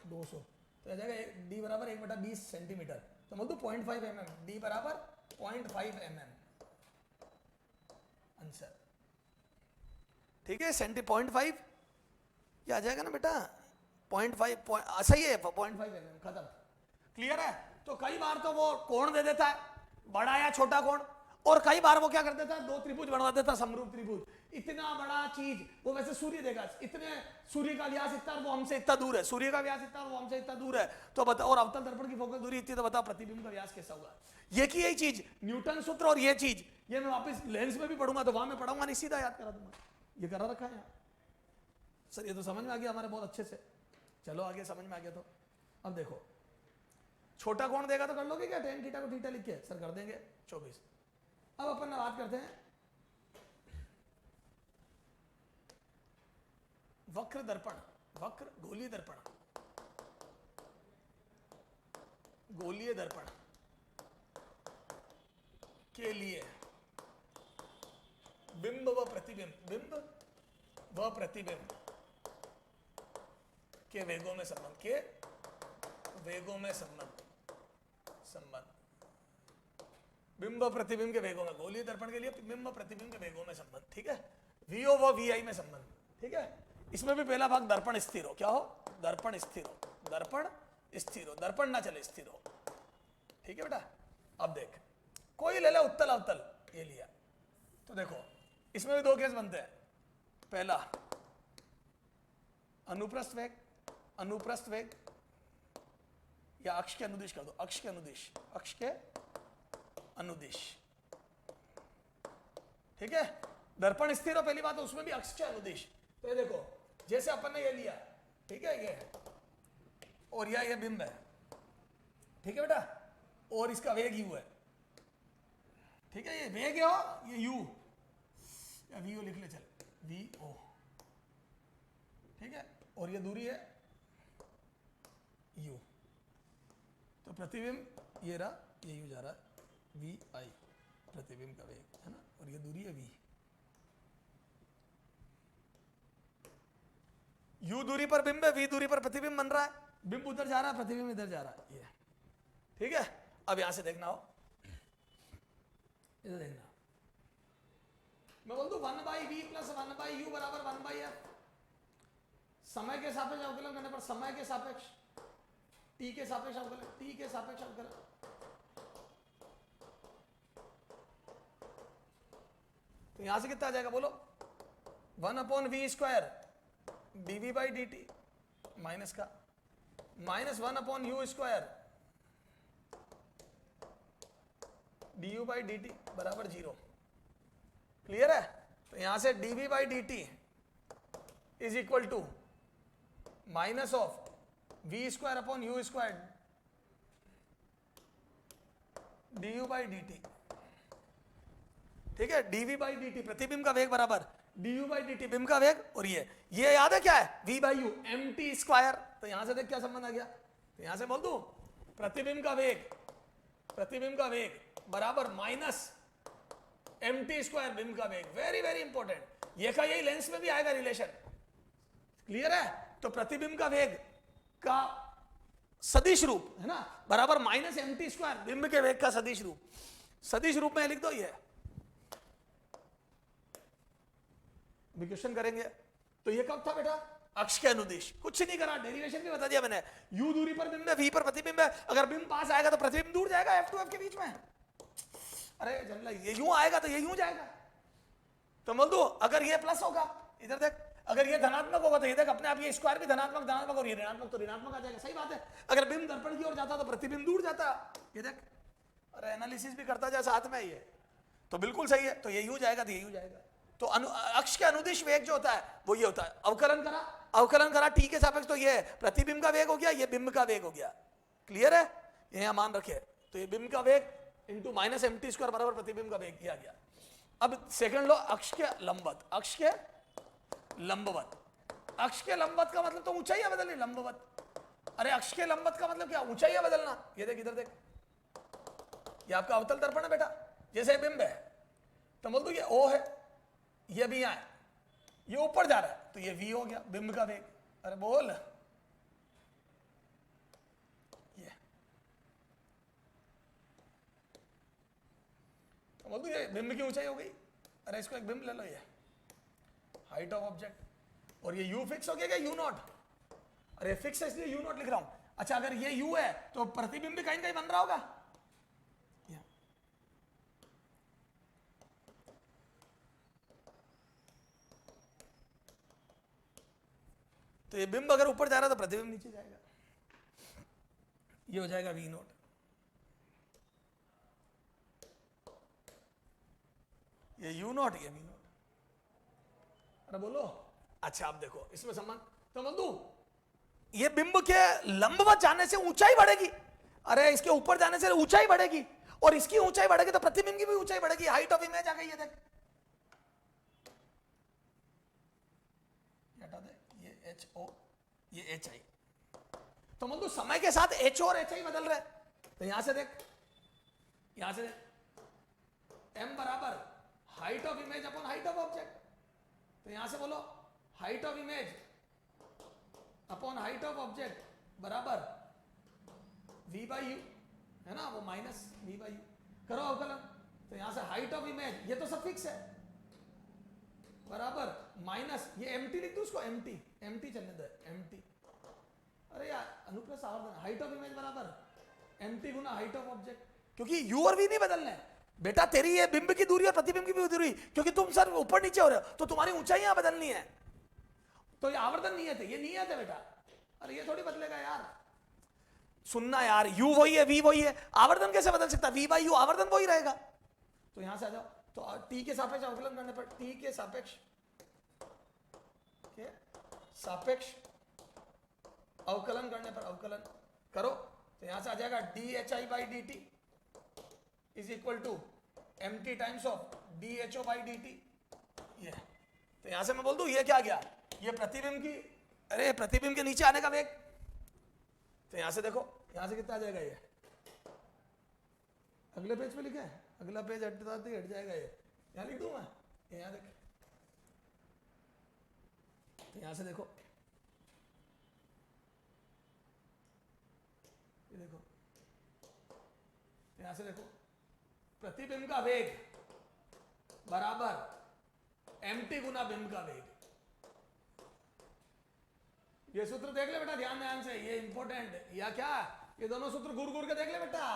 200, तो आ जाएगा डी बराबर 1 बटा 20 सेंटीमीटर, तो बोल दो 0.5 mm, डी बराबर 0.5 mm आंसर, ठीक है। 0.5 ये आ जाएगा ना बेटा, 0.5 सही है, 0.5 mm खत्म, क्लियर है। तो कई बार तो वो कोण दे देता है, बड़ा या छोटा कोण, और कई बार वो क्या कर देता है, 2 त्रिभुज बनवा देता है, समरूप त्रिभुज। इतना बड़ा चीज वो वैसे सूर्य देगा, इतने सूर्य का व्यास इतना, वो हमसे इतना दूर है, सूर्य का व्यास इतना, वो हमसे इतना दूर है, तो बता, और अवतल दर्पण की फोकल दूरी इतनी, तो बताओ प्रतिबिंब का व्यास कैसा होगा। ये की यही चीज न्यूटन सूत्र, और ये चीज ये मैं वापस लेंस में भी पढ़ूंगा, तो वहां में पढ़ाऊंगा नहीं, सीधा याद करा दूंगा, ये करा रखा है सर, ये तो समझ में आ गया हमारे बहुत अच्छे से। चलो आगे समझ में आ गया, तो अब देखो छोटा कोण देगा तो कर लोगे क्या, टेन थीटा को थीटा लिख के, सर कर देंगे 24। अब अपन बात करते हैं वक्र दर्पण, वक्र गोलीय दर्पण, गोलीय दर्पण के लिए बिंब व प्रतिबिंब, बिंब व प्रतिबिंब के वेगों में संबंध, के वेगों में संबंध, बिंब प्रतिबिंब के वेगों में, गोलीय दर्पण के लिए बिंब प्रतिबिंब के वेगों में संबंध, ठीक है, वीओ व वी आई में संबंध, ठीक है। इसमें भी पहला भाग दर्पण स्थिर हो, क्या हो, दर्पण स्थिर हो, दर्पण स्थिर हो, दर्पण ना चले, स्थिर हो, ठीक है बेटा। अब देख, कोई ले ले उत्तल अवतल, ये लिया तो देखो इसमें भी दो केस बनते हैं। पहला अनुप्रस्थ वेग, अनुप्रस्थ वेग या अक्ष के अनुदिश कर दो, अक्ष के अनुदिश, अक्ष के अनुदिश, ठीक है। दर्पण स्थिर हो पहली बात, उसमें भी अक्ष के अनुदिश। तो ये देखो जैसे अपन ने ये लिया, ठीक है, ये और ये बिंब है, ठीक है बेटा, और इसका वेग यू है, ठीक है, ये वेग है, ये यू या वी ओ लिख ले, चल वी ओ, ठीक है, और ये दूरी है यू। तो प्रतिबिंब ये रहा, ये यू जा रहा है, वी आई प्रतिबिंब का वेग है ना, और ये दूरी है वी। यू दूरी पर बिंब है, वी दूरी पर प्रतिबिंब बन रहा है, बिंब उधर जा रहा है, प्रतिबिंब इधर जा रहा है, ये ठीक है। अब यहां से देखना हो, इधर देखना, मैं बोल दूं 1/v प्लस 1/u बराबर 1/f। समय के सापेक्ष अवकलन करने पर समय के सापेक्ष, टी के सापेक्ष अवकलन, टी के सापेक्ष अवकलन, तो यहां से कितना आ जाएगा बोलो, 1/v² dv/dt माइनस का माइनस 1/u² du/dt बराबर 0। क्लियर है। तो यहां से dv/dt is equal to minus of v²/u² du/dt, ठीक है। dv/dt प्रतिबिंब का वेग बराबर du/dt बिंब का वेग, और ये याद है क्या है, v/u mt²। तो यहां से देख क्या संबंध आ गया, तो यहां से बोल दूं प्रतिबिंब का वेग, प्रतिबिंब का वेग बराबर माइनस mt² बिंब का वेग। वेरी वेरी इंपॉर्टेंट, ये का यही लेंस में भी आएगा रिलेशन, क्लियर है। तो प्रतिबिंब का वेग का सदिश रूप है ना, बराबर माइनस mt², बिंब के वेग का सदिश रूप, सदिश रूप में लिख दो ये, क्वेश्चन करेंगे। तो ये कब था बेटा, अक्ष के अनुदिश, कुछ नहीं करा, डेरिवेशन भी बता दिया मैंने। u दूरी पर बिंब है, v पर प्रतिबिंब है, अगर बिंब पास आएगा तो प्रतिबिंब दूर जाएगा f to f के बीच में। अरे जनरल ये यूं आएगा तो ये यूं जाएगा, तो बोल दो अगर ये प्लस होगा, इधर देख, अगर ये धनात्मक होगा तो ये देख अपने आप ये स्क्वायर भी धनात्मक धनात्मक, और ये ऋणात्मक तो ऋणात्मक आ जाएगा, सही बात है। अगर बिंब दर्पण की ओर जाता तो प्रतिबिंब दूर जाता, ये देख, अरे एनालिसिस भी करता जाए साथ में, ये तो बिल्कुल सही है। तो ये यूं जाएगा तो ये यूं जाएगा, तो अक्ष के अनुदिश वेग जो होता है वो ये होता है। अवकलन करा, अवकलन करा टी के सापेक्ष, तो ये प्रतिबिंब का वेग हो गया, ये बिंब का वेग हो गया, क्लियर है, ये यहां मान रखे। तो ये बिंब का वेग इंटू माइनस mt² बराबर प्रतिबिंब का वेग किया गया। अब सेकंड लो, अक्ष के लंबवत, अक्ष के लंबवत, अक्ष के लंबवत का मतलब तो ऊंचाई है बदलनी, लंबवत। अरे अक्ष के लंबवत का मतलब क्या, ऊंचाई है बदलना। ये देख इधर देख, ये आपका अवतल दर्पण है बेटा, जैसे बिंब है तो बोल दो ये O है, ये भी यहां है, ये ऊपर जा रहा है तो ये V हो गया, बिंब का वेग। अरे बोल, ये तो बोल दो ये बिंब की ऊंचाई हो गई। अरे इसको एक बिंब ले लो, ये हाइट ऑफ ऑब्जेक्ट, और ये U फिक्स हो गया क्या, U0। अरे फिक्स है इसलिए U0 लिख रहा हूं। अच्छा अगर ये U है तो प्रतिबिंब भी कहीं कहीं बन रहा होगा, तो ये बिंब अगर ऊपर जा रहा है तो प्रतिबिंब नीचे जाएगा, ये हो जाएगा V0। ये U0, ये V0। अरे बोलो, अच्छा आप देखो इसमें संबंध, तो बोल दूं ये बिंब के लंबवत जाने से ऊंचाई बढ़ेगी, अरे इसके ऊपर जाने से ऊंचाई बढ़ेगी, और इसकी ऊंचाई बढ़ेगी तो प्रतिबिंब की भी ऊंचाई बढ़ेगी, हाइट ऑफ इमेज आ गई है। देख हटा दे, ये HO, ये HI, तो बोल दूं समय के साथ HO और HI बदल रहे, तो यहां से देख, यहां से देख M बराबर height of image upon height of object, तो यहां से बोलो height of image upon height of object बराबर V/U है ना, वो माइनस V/U। करो अवकलन, तो यहां से हाइट ऑफ इमेज, ये तो सब फिक्स है, बराबर माइनस ये एमटी लिख दो उसको, एमटी एमटी चलने दो, एमटी, अरे यार अनुप्रस्थ आवर्धन हाइट ऑफ इमेज बराबर एमटी गुना हाइट ऑफ ऑब्जेक्ट, क्योंकि यू और वी नहीं बदलना है बेटा, तेरी ये बिंब की दूरी और प्रतिबिंब की भी दूरी, क्योंकि तुम सर ऊपर नीचे हो रहे हो तो तुम्हारी ऊंचाइयां बदलनी है, तो ये आवर्धन नियत है, ये नियत है बेटा, अरे ये थोड़ी बदलेगा यार, सुनना यार, यू वही है वी वही है, आवर्धन कैसे बदल सकता है, वी बाई यू आवर्धन वही रहेगा, तो यहां से आ जाओ, तो टी के सापेक्ष अवकलन करने पर, टी के सापेक्ष अवकलन करने पर, अवकलन करो तो यहां से आ जाएगा D H I by D T is equal to M T times of D H O by D T, ये तो यहां से मैं बोल दूं ये क्या गया, ये प्रतिबिंब की, अरे प्रतिबिंब के नीचे आने का वेग, तो यहां से देखो यहां से कितना आ जाएगा, ये अगले पेज पे लिखा है, अगला पेज हट जाएगा, ये यहां लिख दूं मैं, यहां देख, तो यहां से देखो, ये देखो यहां से देखो, प्रतिबिंब का वेग बराबर एमटी गुना बिंब का वेग, ये सूत्र देख ले बेटा ध्यान से, ये इंपॉर्टेंट है, या क्या, ये दोनों सूत्र घूर घूर के देख ले बेटा,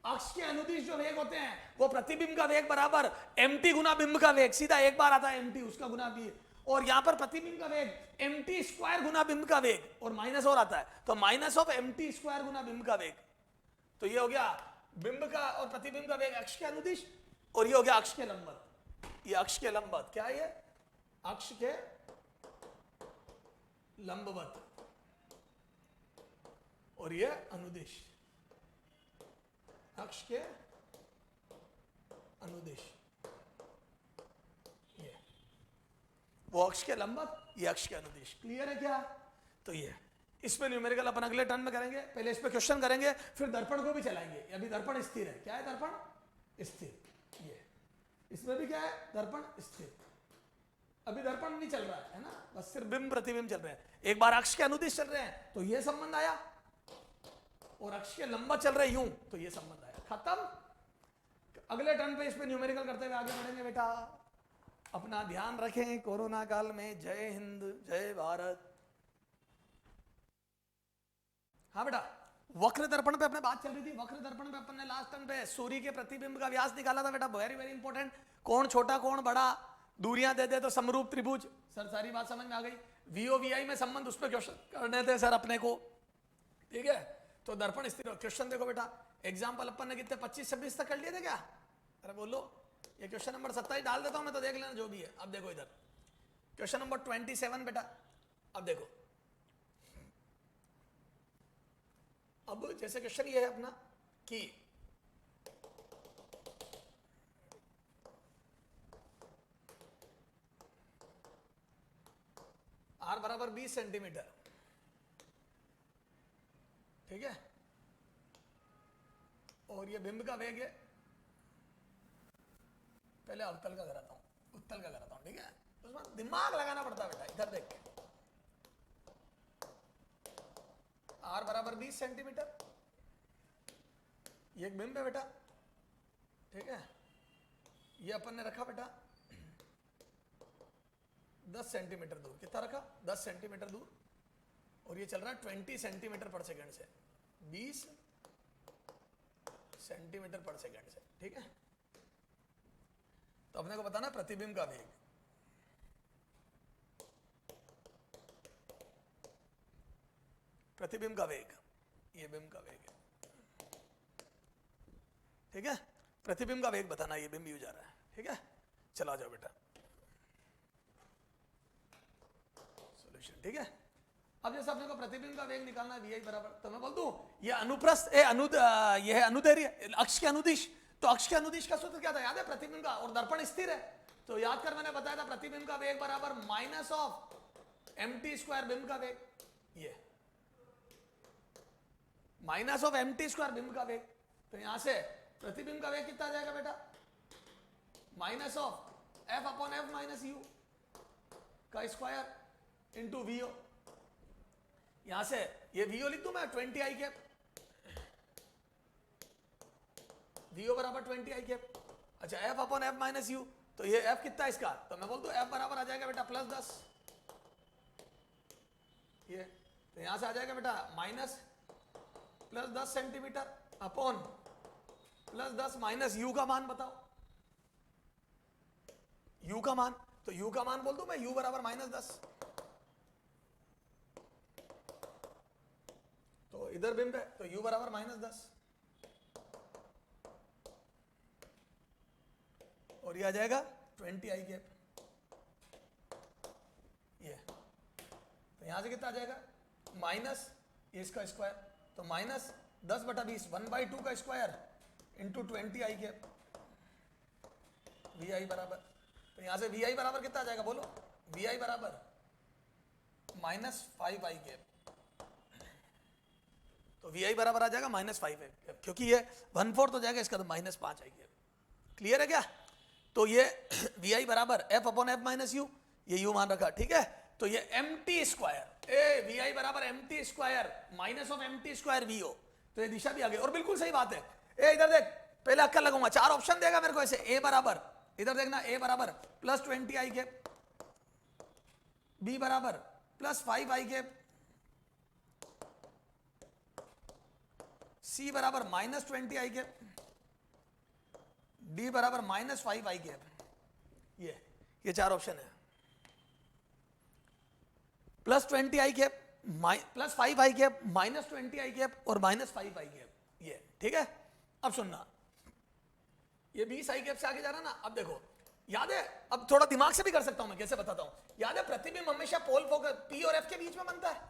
अक्ष के अनुदिश जो वेग होते हैं वो प्रतिबिंब का वेग बराबर एमटी गुना बिंब का वेग, सीधा एक बार आता है एमटी उसका गुना बी, और यहां पर प्रतिबिंब का वेग एमटी स्क्वायर गुना बिंब का वेग, और माइनस और आता है तो माइनस ऑफ एमटी स्क्वायर गुना बिंब का वेग, तो ये हो गया बिंब का और प्रतिबिंब का वेग अक्ष के अनुदिश, और ये हो गया अक्ष के लंबवत, ये अक्ष के लंबवत, क्या है ये अक्ष के लंबवत, और ये अनुदिश अक्ष के अनुदिश, ये वो अक्ष के लंबवत, ये अक्ष के अनुदिश, क्लियर है क्या, तो ये इसमें न्यूमेरिकल अपन अगले टर्न में करेंगे, पहले इस पे क्वेश्चन करेंगे फिर दर्पण को भी चलाएंगे, अभी दर्पण स्थिर है, क्या है दर्पण स्थिर, ये इसमें भी क्या है दर्पण स्थिर, अभी दर्पण नहीं चल रहा है ना, बस सिर्फ बिंब प्रतिबिंब चल रहे हैं, एक बार अक्ष के अनुदिश चल रहे हैं तो ये संबंध आया, और अक्ष के लंबवत चल रहे यूं तो ये संबंध आया, खत्म, अगले टर्न पे इस पे न्यूमेरिकल करते हुए आगे बढ़ेंगे बेटा, अपना ध्यान रखें कोरोना काल में, जय हिंद जय भारत। हाँ बेटा, वक्र दर्पण पे अपने बात चल रही थी, वक्र दर्पण पे अपन ने लास्ट टर्न पे सूर्य के प्रतिबिंब का व्यास निकाला था बेटा, वेरी वेरी इंपॉर्टेंट, कौन छोटा कौन बड़ा, दूरियां दे दे तो समरूप त्रिभुज, सर सारी बात समझ में आ गई, वीओ वीआई में संबंध उस पर क्वेश्चन करने थे सर अपने को, ठीक है, तो दर्पण स्थिर, क्वेश्चन देखो बेटा, एग्जाम्पल अपन ने कितने 25-26 तक कर लिए थे क्या, अरे बोलो, ये क्वेश्चन नंबर 27 डाल देता हूं मैं तो देख लेना जो भी है, अब देखो इधर क्वेश्चन नंबर 27 बेटा, अब देखो, अब जैसे क्वेश्चन ये है अपना कि आर बराबर 20 सेंटीमीटर, ठीक है, और ये बिंब का वेग है, पहले अवतल का कराता हूं, उत्तल का कराता हूं, ठीक है, उसमें दिमाग लगाना पड़ता है बेटा, इधर देख के, आर बराबर 20 सेंटीमीटर, ये एक बिंब है बेटा, ठीक है, ये अपन ने रखा बेटा 10 सेंटीमीटर दूर, कितना रखा 10 सेंटीमीटर दूर, और ये चल रहा है 20 सेंटीमीटर पर सेकंड से, 20 सेंटीमीटर पर सेकंड से, ठीक है, तो अपने को बताना प्रतिबिंब का वेग, प्रतिबिंब का वेग, ये बिंब का वेग है, ठीक है, प्रतिबिंब का वेग बताना, ये बिंब यू जा रहा है, ठीक है, चला जाओ बेटा सॉल्यूशन, ठीक है, अब जैसे अपने को प्रतिबिंब का वेग निकालना है वी बराबर, तो मैं बोल दूं ये अनुप्रस्थ ये है अनुदैर्घ्य अक्ष के अनुदिश, तो अक्ष के अनुदिश का सूत्र क्या था याद है, प्रतिबिंब का, और दर्पण स्थिर है तो याद कर मैंने बताया था प्रतिबिंब का वेग बराबर माइनस ऑफ एमटी स्क्वायर बिंब का वेग, ये माइनस ऑफ एमटी स्क्वायर बिंब का वेग, तो यहां से प्रतिबिंब का वेग कितना आ जाएगा बेटा, minus of F upon F minus you का स्क्वायर इंटू वीओ, यहां से ये वीओ लिख दूं मैं 20 आई कैप, वी ओ बराबर 20 आई कैप। अच्छा F upon F minus you, तो ये एफ कितना है इसका, तो मैं बोल दूं एफ बराबर आ जाएगा बेटा +10, ये तो यहां से आ जाएगा बेटा -+10 सेंटीमीटर अपॉन +10 माइनस यू का मान बताओ, यू का मान, तो यू का मान बोल दूं मैं, यू बराबर -10, तो इधर बिंब है तो यू बराबर -10, और ये आ जाएगा 20 आई कैप, ये तो यहां से कितना आ जाएगा माइनस ये इसका स्क्वायर, तो -10/20 1/2 का square into 20 I cap, V I बराबर, तो यहां से वी आई बराबर कितना आ जाएगा बोलो, वी आई बराबर -5 आई कैप, तो वी आई बराबर आ जाएगा -5 आई कैप, क्योंकि ये 1/4 हो जाएगा इसका, तो -5 आई कैप। क्लियर है क्या? तो ये वी आई बराबर F upon F minus U, ये यू मान रखा, ठीक है। तो ये M T square, A V I बराबर M T square minus of M T square V O, तो ये दिशा भी आ गई, और बिल्कुल सही बात है। ए इधर देख, पहले अक्कल लगूंगा, 4 ऑप्शन देगा मेरे को ऐसे, ए बराबर, इधर देखना ए बराबर +20 आई कैप, बी बराबर +5 आई कैप, सी बराबर -20 आई कैप, डी बराबर -5 आई कैप, ये 4 ऑप्शन है। +20 I cap, +5 I cap, -20 I cap और -5 आई कैप, ये ठीक है। अब सुनना, ये 20 आई कैप से आगे जा रहा ना, अब देखो याद है, अब थोड़ा दिमाग से भी कर सकता हूं मैं, कैसे बताता हूं, याद है प्रतिबिंब हमेशा पोल फोकस पी और एफ के बीच में बनता है,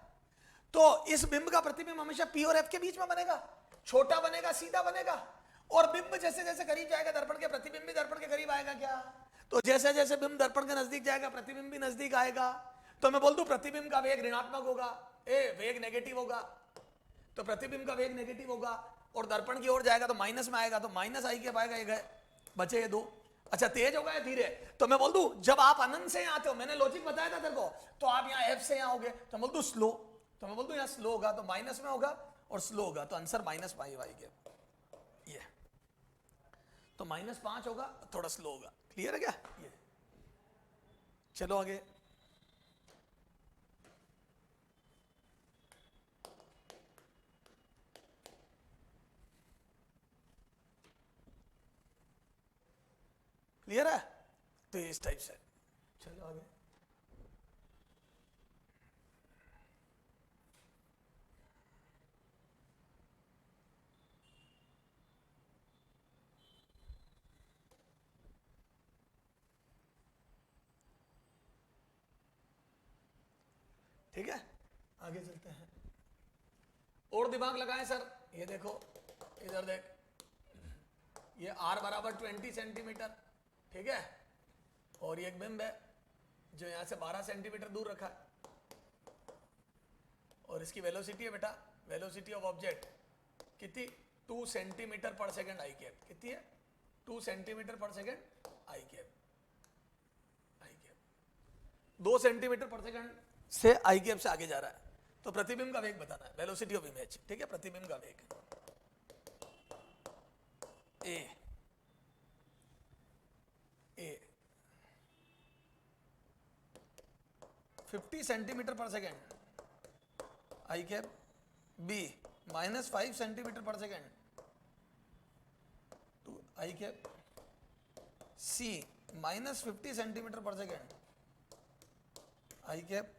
तो इस बिंब का प्रतिबिंब हमेशा पी और एफ के बीच में बनेगा, छोटा बनेगा, सीधा बनेगा, और बिंब जैसे जैसे करीब जाएगा दर्पण के, प्रतिबिंब भी दर्पण के करीब आएगा क्या, तो जैसे जैसे बिंब दर्पण के नजदीक जाएगा प्रतिबिंब भी नजदीक आएगा, तो मैं बोल दूं प्रतिबिंब का वेग ऋणात्मक होगा, वेग नेगेटिव होगा, तो प्रतिबिंब का वेग नेगेटिव होगा, और दर्पण की ओर जाएगा तो माइनस में आएगा, तो माइनस आई के पाएगा, ये गए बचे ये 2। अच्छा तेज होगा या धीरे, तो मैं बोल दूं जब आप अनंत से आते हो, मैंने लॉजिक बताया था तेरे को, तो आप यहाँ एफ से यहाँ होगे, तो मैं बोल दूं स्लो, तो मैं बोल दूं यहाँ स्लो होगा, तो माइनस में होगा और स्लो होगा, तो आंसर -5 आएगा, ये तो -5 होगा, थोड़ा स्लो होगा। क्लियर है क्या? ये चलो आगे, क्लियर है? तो इस टाइप से चलो आगे, ठीक है आगे चलते हैं, और दिमाग लगाएं सर, ये देखो इधर देख, ये r बराबर 20 सेंटीमीटर, ठीक है, और ये एक बिंब है जो यहां से 12 सेंटीमीटर दूर रखा है, और इसकी वेलोसिटी है बेटा, वेलोसिटी ऑफ ऑब्जेक्ट कितनी, 2 सेंटीमीटर पर सेकंड आई कैप, कितनी है 2 सेंटीमीटर पर सेकंड आई कैप, 2 सेंटीमीटर पर सेकंड से आई कैप से आगे जा रहा है, तो प्रतिबिंब का वेग बताना है, वेलोसिटी ऑफ इमेज, ठीक है, प्रतिबिंब का वेग ए 50 सेंटीमीटर पर second I cap, B -5 centimetre पर second two I cap, C -50 centimetre पर second I cap,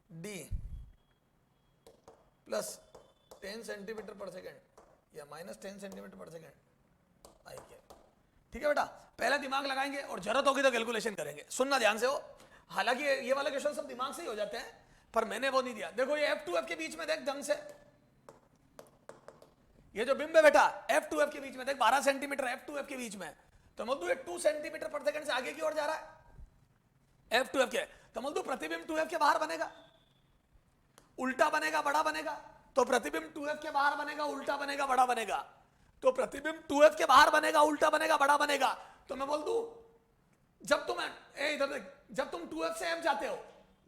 D +10 centimetre पर सेकेंड या -10 सेंटीमीटर पर सेकेंड आई कैप। ठीक है बेटा, पहले दिमाग लगाएंगे और जरूरत होगी तो कैलकुलेशन करेंगे, सुनना ध्यान से हो, हालांकि ये वाला क्वेश्चन सब दिमाग से ही हो जाते हैं, पर मैंने वो नहीं दिया। देखो ये F2F के बीच में देख ढंग से, ये जो बिंब है बेटा F2F के बीच में देख, 12 सेंटीमीटर F2F के बीच में, तो मतलब ये 2 सेंटीमीटर पर सेकंड से आगे की ओर जा रहा है F2F के, तो मतलब प्रतिबिंब 2F के बाहर बनेगा, उल्टा बनेगा बड़ा बनेगा, तो प्रतिबिंब 2F के बाहर बनेगा, उल्टा बनेगा बड़ा बनेगा, तो प्रतिबिंब 2F के बाहर बनेगा, उल्टा बनेगा बड़ा बनेगा, तो मैं बोल दूं जब तुम इधर देख, जब तुम 2F से F जाते हो,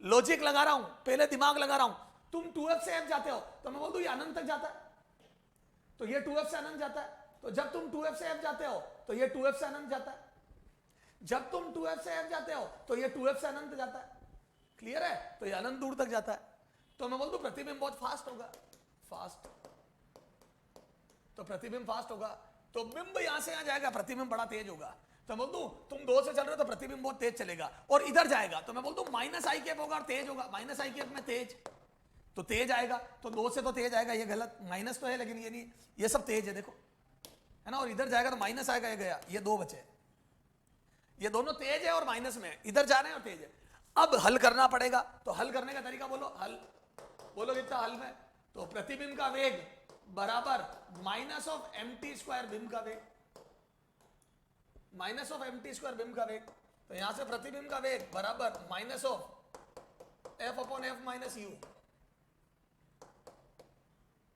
लॉजिक लगा रहा हूं, पहले दिमाग लगा रहा हूं, तुम 2F से F जाते हो, तो मैं बोल दूं ये अनंत तक जाता है, तो ये 2F से अनंत जाता है, तो जब तुम 2f से f जाते हो तो ये 2f से अनंत जाता है, जब तुम 2f से f जाते हो तो ये 2f से अनंत जाता है। क्लियर है? तो ये अनंत दूर तक जाता है। तो मैं बोल दूं प्रतिबिंब बहुत फास्ट होगा, फास्ट, तो प्रतिबिंब फास्ट होगा, तो बिंब यहां से यहां जाएगा, प्रतिबिंब बड़ा तेज होगा। तो मैं बोल दूं तुम 2 से चल रहे हो तो प्रतिबिंब बहुत तेज चलेगा, और इधर जाएगा तो मैं बोल दूं माइनस आई कैप होगा और तेज होगा, माइनस आई कैप में तेज, तो तेज आएगा, तो 2 से तो तेज आएगा, ये गलत, माइनस तो है लेकिन ये नहीं, ये सब तेज है देखो, है ना, और इधर जाएगा तो माइनस आएगा, ये गया, ये 2 बचे, ये दोनों तेज है और माइनस में, इधर जा रहे हैं और तेज है। अब हल करना पड़ेगा, तो हल करने का तरीका बोलो, हल बोलो कितना हल में, तो प्रतिबिंब का वेग बराबर माइनस ऑफ एमटी स्क्वायर बिंब का वेग, माइनस ऑफ एमटी स्क्वायर बिंब का वेग, तो यहां से प्रतिबिंब का वेग बराबर minus of F upon F minus U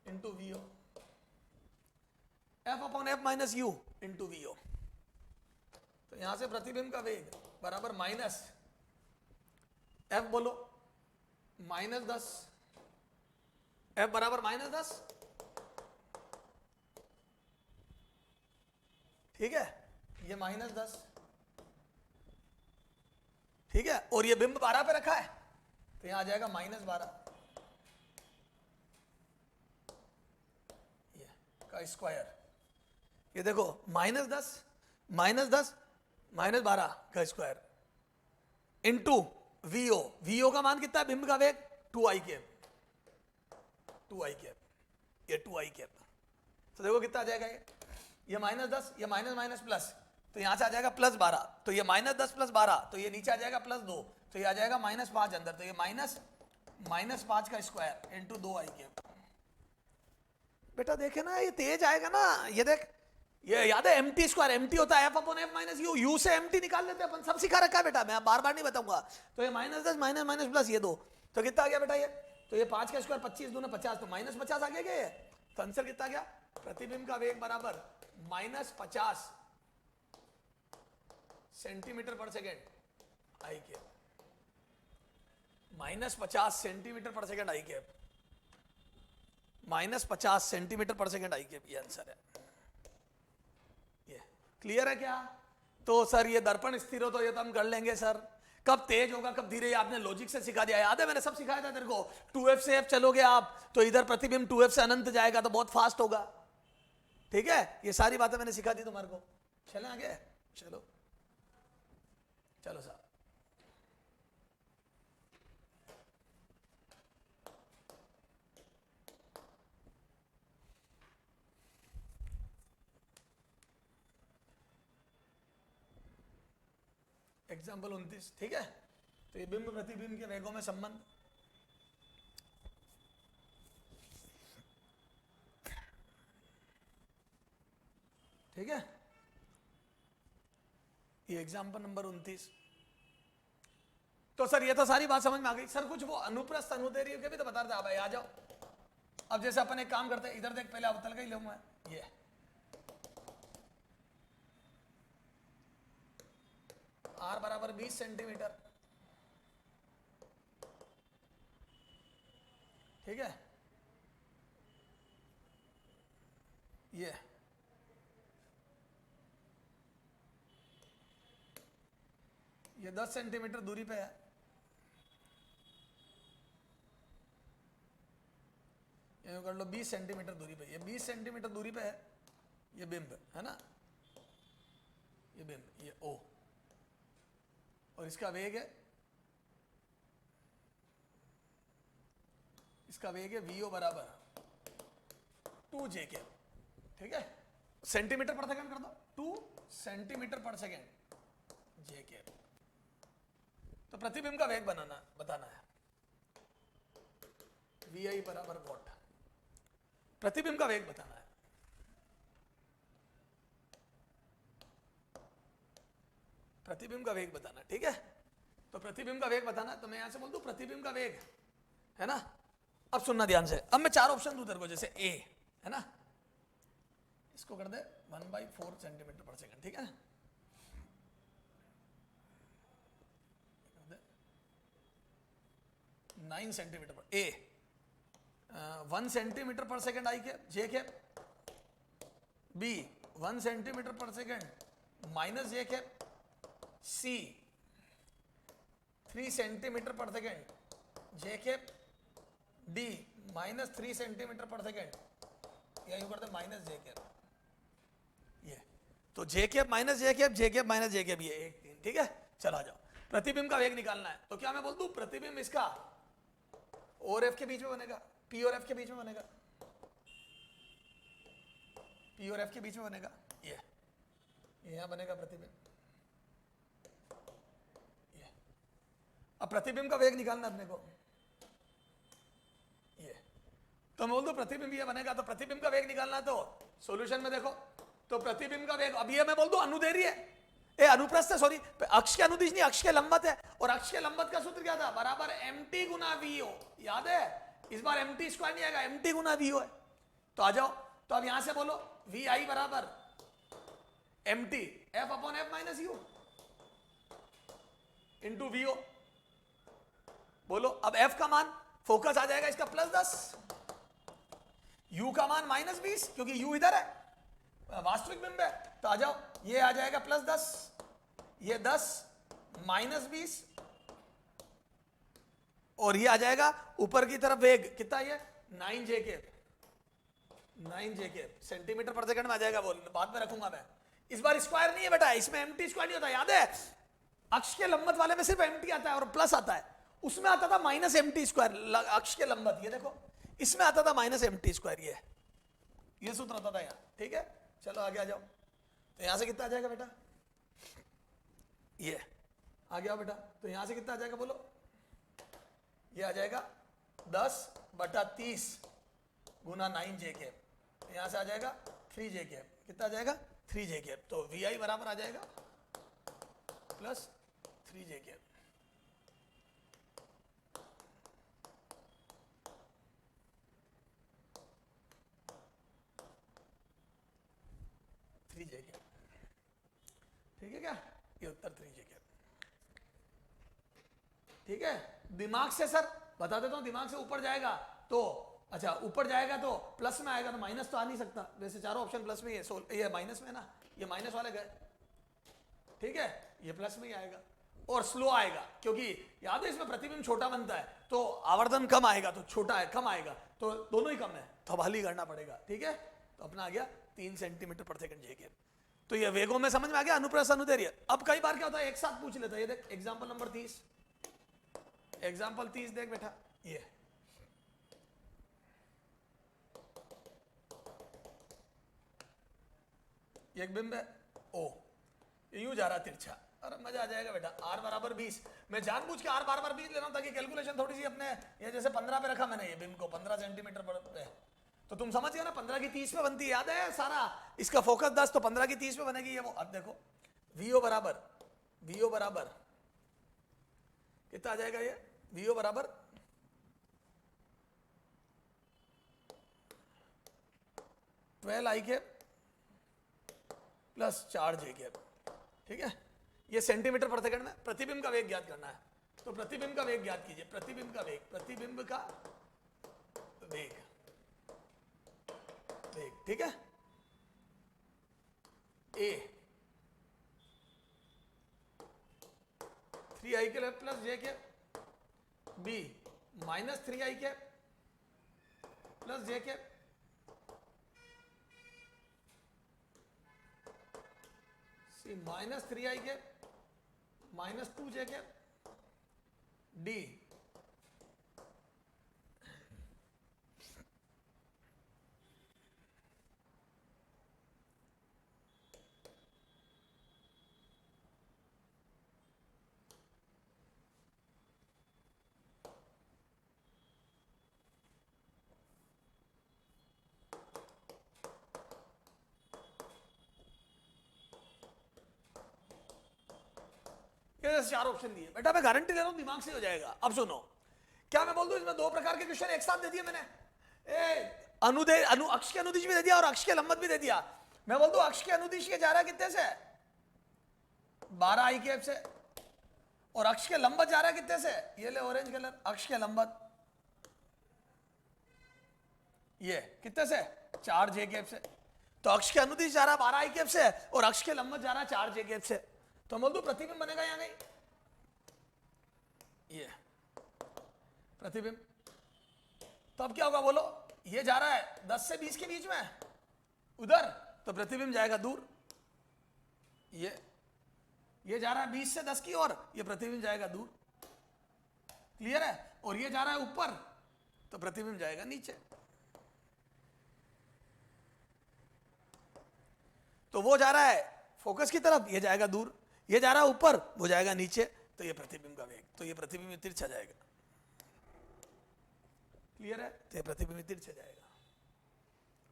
into VO, F upon F minus U into VO. तो यहां से प्रतिबिंब का वेग बराबर माइनस एफ बोलो -10, एफ बराबर -10, ठीक है, ये -10, ठीक है, और ये बिंब 12 पे रखा है तो यहां आ जाएगा -12 ये का स्क्वायर, ये देखो -10 -12 का स्क्वायर इंटू वीओ, वीओ का मान कितना है बिंब का वेग 2i कैप, 2i कैप, ये 2i कैप, तो देखो कितना आ जाएगा, ये -10, ये माइनस माइनस प्लस, तो यहां से आ जाएगा +12, तो ये -10 + 12, तो ये नीचे आ जाएगा +2, तो ये आ जाएगा -5 अंदर, तो ये -5 का स्क्वायर इंटू 2i कैप। बेटा देखे ना, ये तेज आएगा ना, ये देख, ये याद है एमटी स्क्वायर, एमटी होता है F upon F minus you, you से एमटी निकाल लेते हैं अपन, सब सिखा रखा है बेटा, मैं बार बार नहीं बताऊंगा। तो ये -10 माइनस माइनस प्लस ये 2, तो कितना आ गया बेटा ये, तो ये 5 का स्क्वायर 25 दूना 50, तो -50 आ गया क्या ये, तो आंसर कितना गया, प्रतिबिंब का वेग बराबर -50 सेंटीमीटर पर सेकेंड आई कैप, -50 सेंटीमीटर पर सेकेंड आई कैप, -50 सेंटीमीटर पर सेकेंड आई कैप, ये आंसर है। क्लियर है क्या? तो सर ये दर्पण स्थिर हो तो ये तो हम कर लेंगे सर, कब तेज होगा कब धीरे, आपने लॉजिक से सिखा दिया, याद है मैंने सब सिखाया था तेरे को, 2f से f चलोगे आप तो इधर प्रतिबिंब 2f से अनंत जाएगा तो बहुत फास्ट होगा, ठीक है, ये सारी बातें मैंने सिखा दी तुम्हारे को। चलें आगे, चलो चलो साहब, एग्जाम्पल 29, ठीक है, तो ये बिंब प्रतिबिंब के वेगों में संबंध, ठीक है, ये एग्जाम्पल नंबर 29। तो सर ये तो सारी बात समझ में आ गई, सर कुछ वो अनुप्रस्थ अनुदैर्घ्य के भी तो बता रहे थे, भाई आ जाओ। अब जैसे अपन एक काम करते हैं, इधर देख, पहले अवतल का ही लूंगा, ये r बराबर 20 सेंटीमीटर, ठीक है, ये 10 सेंटीमीटर दूरी पे है, ये कर लो 20 सेंटीमीटर दूरी पे, ये 20 सेंटीमीटर दूरी पे है, ये बिंब है ना, ये बिंब, ये O, और इसका वेग है, इसका वेग है वीओ बराबर 2j के, ठीक है, सेंटीमीटर पर सेकंड कर दो, 2 सेंटीमीटर पर सेकंड जे के, तो प्रतिबिंब का वेग बताना है, वी आई बराबर वॉट, प्रतिबिंब का वेग बताना है, प्रतिबिंब का वेग बताना, ठीक है, तो प्रतिबिंब का वेग बताना, तो मैं यहां से बोल दूं प्रतिबिंब का वेग, है ना। अब सुनना ध्यान से, अब मैं 4 ऑप्शन दूं तेरे को, जैसे ए है ना, इसको कर दे 1/4 सेंटीमीटर पर सेकंड, ठीक है ना, 9 सेंटीमीटर पर ए, 1 सेंटीमीटर पर सेकंड आई कैप जे कैप, बी 1 सेंटीमीटर पर सेकेंड माइनस जे कैप, सी 3 सेंटीमीटर पर सेकेंड जे कैप, डी माइनस 3 सेंटीमीटर पर सेकेंड, या यूं करते माइनस जे कैप। ये तो जे कैप माइनस जे कैप, जे कैप माइनस जे कैप, ये 1 3, ठीक है। चला जाओ, प्रतिबिंब का वेग निकालना है। तो क्या मैं बोल दूं, प्रतिबिंब इसका O और F के बीच में बनेगा, P और F के बीच में बनेगा, P और F के बीच में बनेगा। ये यहां बनेगा प्रतिबिंब। ये अब प्रतिबिंब का वेग निकालना अपने को। ये तो मैं बोल दूं प्रतिबिंब ये बनेगा, तो प्रतिबिंब का वेग निकालना है। तो सॉल्यूशन में देखो, तो प्रतिबिंब का वेग, अब ये मैं बोल दूं अनुदैर्ध्य है, अनुप्रस्थ है, सॉरी, अक्ष के अनुदिश नहीं, अक्ष के लंबत है। और अक्ष के लंबत का सूत्र क्या था, बराबर mt गुना vo, याद है। इस बार mt स्क्वायर नहीं आएगा, mt गुना vo है। तो आ जाओ, तो अब यहां से बोलो vi बराबर mt f upon f minus u into vo। बोलो अब f का मान फोकस आ जाएगा इसका +10, u का मान -20, क्योंकि u इधर है, वास्तविक बिंब है। तो आ जाओ, ये आ जाएगा +10, ये 10 -20, और ये आ जाएगा ऊपर की तरफ वेग कितना, ये 9 जे कैप, 9 जे कैप सेंटीमीटर पर सेकंड में आ जाएगा। बोल बाद में रखूंगा मैं, इस बार स्क्वायर नहीं है बेटा, इसमें mt स्क्वायर नहीं होता, याद है। अक्ष के लंबत वाले में सिर्फ mt आता है और प्लस आता है, उसमें आता था -mt स्क्वायर, अक्ष के लंबत। ये देखो, इसमें आता था -mt स्क्वायर, ये सूत्र आता था यहाँ, ठीक है। चलो आगे आ जाओ, तो यहां से कितना आ जाएगा बेटा, ये आ गया बेटा। तो यहां से कितना आ जाएगा बोलो, ये आ जाएगा 10/30 गुना 9 जे कैप, यहां से आ जाएगा 3 जे कैप, कितना आ जाएगा 3 जे कैप। तो vi बराबर आ जाएगा प्लस 3 जे कैप। ठीक है क्या, ये उत्तर 3 जे कैप, ठीक है। दिमाग से सर बता देता हूं, दिमाग से ऊपर जाएगा तो अच्छा, ऊपर जाएगा तो प्लस में आएगा, तो माइनस तो आ नहीं सकता, वैसे चारों ऑप्शन प्लस में, ये माइनस में ना, ये माइनस वाले गए, ठीक है। ये प्लस में ही आएगा और स्लो आएगा, क्योंकि याद है इसमें प्रतिबिंब छोटा बनता है, तो आवर्धन कम आएगा, तो छोटा है, कम आएगा, तो दोनों ही कम है, तो अब हल ही करना पड़ेगा, ठीक है। तो अपना आ गया 3 सेंटीमीटर पर सेकंड जे कैप। तो ये वेगों में समझ में आ गया, अनुप्रस्थ अनुदैर्ध्य। अब कई बार क्या होता है, एक साथ पूछ लेता है। ये देख एग्जांपल नंबर 30, एग्जांपल 30 देख बेटा, ये एक बिंब है ओ, यूं जा रहा तिरछा, अरे मजा आ जाएगा बेटा। r बराबर 20, मैं जानबूझ के r बार 20 ले रहा हूं ताकि कैलकुलेशन थोड़ी सी अपने, ये जैसे 15 पे रखा मैंने, ये बिंब को 15 सेंटीमीटर पर पे, तो तुम समझ गए ना, 15 की 30 पे बनती है, याद है सारा। इसका फोकस 10, तो 15 की 30 पे बनेगी ये वो। अब देखो vo बराबर कितना आ जाएगा, ये vo बराबर 12 i cap plus 4 J cap, ठीक है। ये सेंटीमीटर पर सेकंड में प्रतिबिंब का वेग ज्ञात करना है। तो प्रतिबिंब का वेग ज्ञात कीजिए, प्रतिबिंब का वेग, ठीक है। A 3i cap plus J cap, B -3i cap plus J cap, C -3i cap -2 J cap, D ये 4 ऑप्शन दिए बेटा, मैं गारंटी दे रहा हूं दिमाग से हो जाएगा। अब सुनो, क्या मैं बोल दूं, इसमें 2 प्रकार के क्वेश्चन एक साथ दे दिए मैंने, अक्ष के अनुदिश भी दे दिया और अक्ष के लंबत भी दे दिया। मैं बोल दूं अक्ष के अनुदिश के जा रहा है कितने से, 12 i कैप से, और अक्ष के लंबत जा रहा है कितने से, ये ले ऑरेंज कलर, अक्ष के लंबत ये कितने से, 4 जे कैप से। तो अक्ष के अनुदिश जा रहा है 12 आई कैप से और अक्ष के लंबवत जा रहा है 4 जे कैप से, तो बोल दो प्रतिबिंब बनेगा या नहीं? ये प्रतिबिंब। तो अब क्या होगा बोलो, ये जा रहा है 10 से 20 के बीच में उधर, तो प्रतिबिंब जाएगा दूर। ये जा रहा है 20 से 10 की ओर, ये प्रतिबिंब जाएगा दूर। क्लियर है? और ये जा रहा है ऊपर, तो प्रतिबिंब जाएगा नीचे। तो वो जा रहा है फोकस की तरफ, ये जाएगा दूर। ये जा रहा है ऊपर, वो जाएगा नीचे। तो ये प्रतिबिंब का वेग, तो ये प्रतिबिंब तिरछा जाएगा। क्लियर है? तो ये प्रतिबिंब तिरछा जाएगा।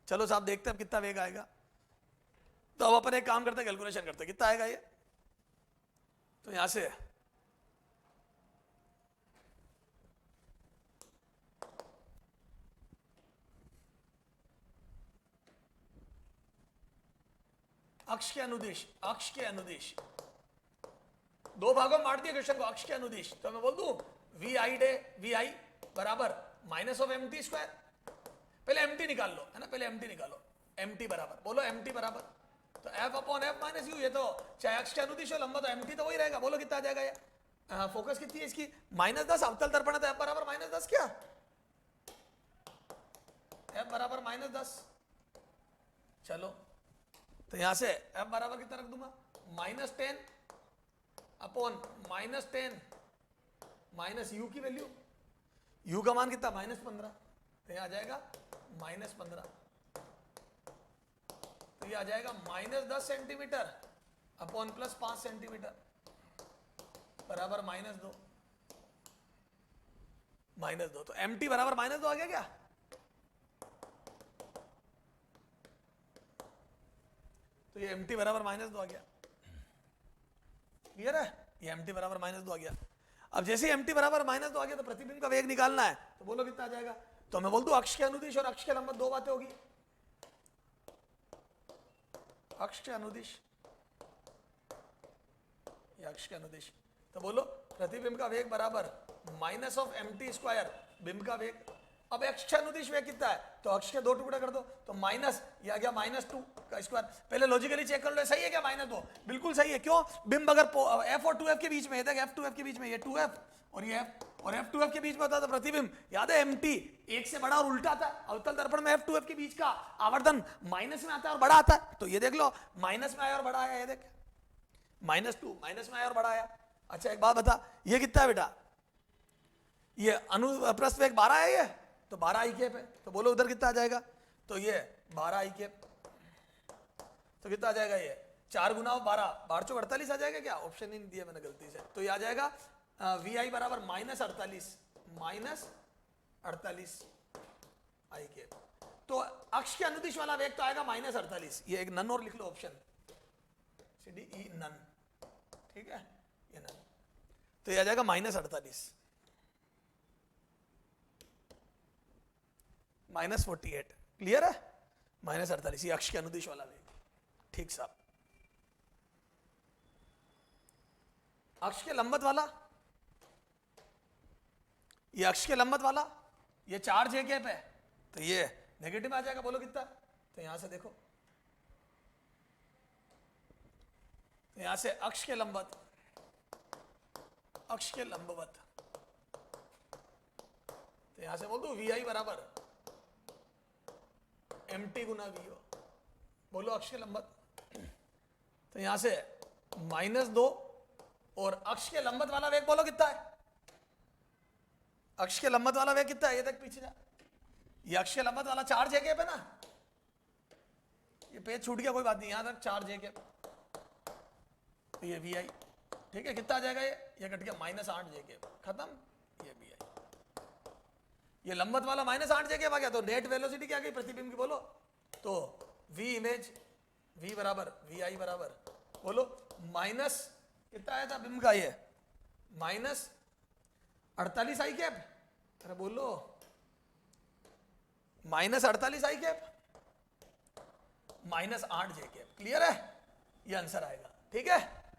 चलो साहब देखते हैं अब कितना वेग आएगा। तो अब अपन एक काम करते हैं, कैलकुलेशन करते हैं कितना आएगा ये। तो यहां से अक्ष के अनुदिश, अक्ष के अनुदिश दो भागों में बांट दिया क्वेश्चन को, अक्ष के अनुदिश। तो मैं बोल दूं वी आई डे, वी आई बराबर minus of M T square. पहले एम टी निकाल लो, है ना, पहले एम टी निकालो। एम टी बराबर, बोलो एम टी बराबर, तो F upon F minus U. ये तो चाहे अक्ष के अनुदिश हो लंबा, तो एम टी तो वही रहेगा। बोलो कितना आ जाएगा ये? फोकस कितनी है इसकी? -10। अवतल दर्पण है तो एफ बराबर -10 क्या? एफ बराबर -10। चलो तो यहां से एफ बराबर कितना रख दूंगा? -10 अपॉन -10 माइनस यू की वैल्यू, यू का मान कितना? -15। तो यहां आ जाएगा -15। तो ये आ जाएगा -10 सेंटीमीटर अपॉन +5 सेंटीमीटर बराबर -2। -2 तो एम टी बराबर -2 आ गया क्या? तो ये एम टी बराबर -2 आ गया। क्लियर है? ये एम टी बराबर -2 आ गया। अब जैसे ही एम टी बराबर -2 आ गया तो प्रतिबिंब का वेग निकालना है। तो बोलो कितना आ जाएगा? तो मैं बोल दूं अक्ष के अनुदिश और अक्ष के लंबवत दो बातें होगी। अक्ष के अनुदिश, ये अक्ष के अनुदिश। तो बोलो प्रतिबिंब का वेग बराबर minus of M T square बिंब का वेग। अब अक्ष के अनुदिश वेग कितना है? तो अक्ष के दो टुकड़े कर दो, तो माइनस, ये आ गया -2 का स्क्वायर। पहले लॉजिकली चेक कर लो सही है क्या? -2 बिल्कुल सही है। क्यों? बिंब अगर एफ और 2f के बीच में है, देख एफ 2f के बीच में, ये 2f और ये f, और एफ 2f के बीच में होता है तो प्रतिबिंब, याद है एम टी एक से बड़ा और उल्टा आता है। अवतल दर्पण में एफ 2f के बीच का आवर्धन माइनस में आता है और बड़ा आता है। तो ये देख लो माइनस में आया और बड़ा आया, ये देख -2 माइनस में आया और बड़ा आया। अच्छा एक बात बता, ये कितना है बेटा? ये अनुप्रस्थ वेग 12 है, ये तो 12 आई कैप है। तो बोलो उधर कितना आ जाएगा? तो ये 12 आई कैप, तो कितना आ जाएगा? ये 4 गुना 12, 12 चौक 48 आ जाएगा क्या? ऑप्शन ही नहीं दिया मैंने गलती से। तो ये आ जाएगा वी आई बराबर -48 आई कैप। तो अक्ष के अनुदिश वाला वेग तो आएगा -48। ये एक नन और लिख लो option C D E, none. ठीक है, ये नन। तो ये आ जाएगा -48 -48। क्लियर है? -48 ये अक्ष के अनुदिश वाला वेग। ठीक साहब। अक्ष के लंबवत वाला, ये अक्ष के लंबवत वाला, ये 4 जे कैप है, तो ये नेगेटिव आ जाएगा। बोलो कितना? तो यहां से देखो, तो यहां से अक्ष के लंबवत, अक्ष के लंबवत, तो यहां से बोल दो वी आई बराबर एम टी गुना वी ओ। बोलो अक्ष के लंबवत, तो यहां से -2 और अक्ष के लंबवत वाला वेग बोलो कितना है? अक्ष के लंबवत वाला वेग कितना है? ये तक पीछे जा, ये अक्ष के लंबवत वाला 4 जे कैप है ना, ये पेज छूट गया कोई बात नहीं, यहां तक 4 जे कैप, तो ये वी आई। ठीक है, कितना आ जाएगा? ये कट गया -8 जे कैप, खत्म। ये वी आई, ये लंबवत वाला -8 जे कैप आ गया। तो नेट वेलोसिटी क्या गई प्रतिबिंब की? बोलो तो वी इमेज, वी बराबर वी आई बराबर, बोलो माइनस कितना आया था बिंब का? ये -48 आई कैप। अरे बोलो -48 आई कैप -8 जे कैप। क्लियर है? ये आंसर आएगा। ठीक है,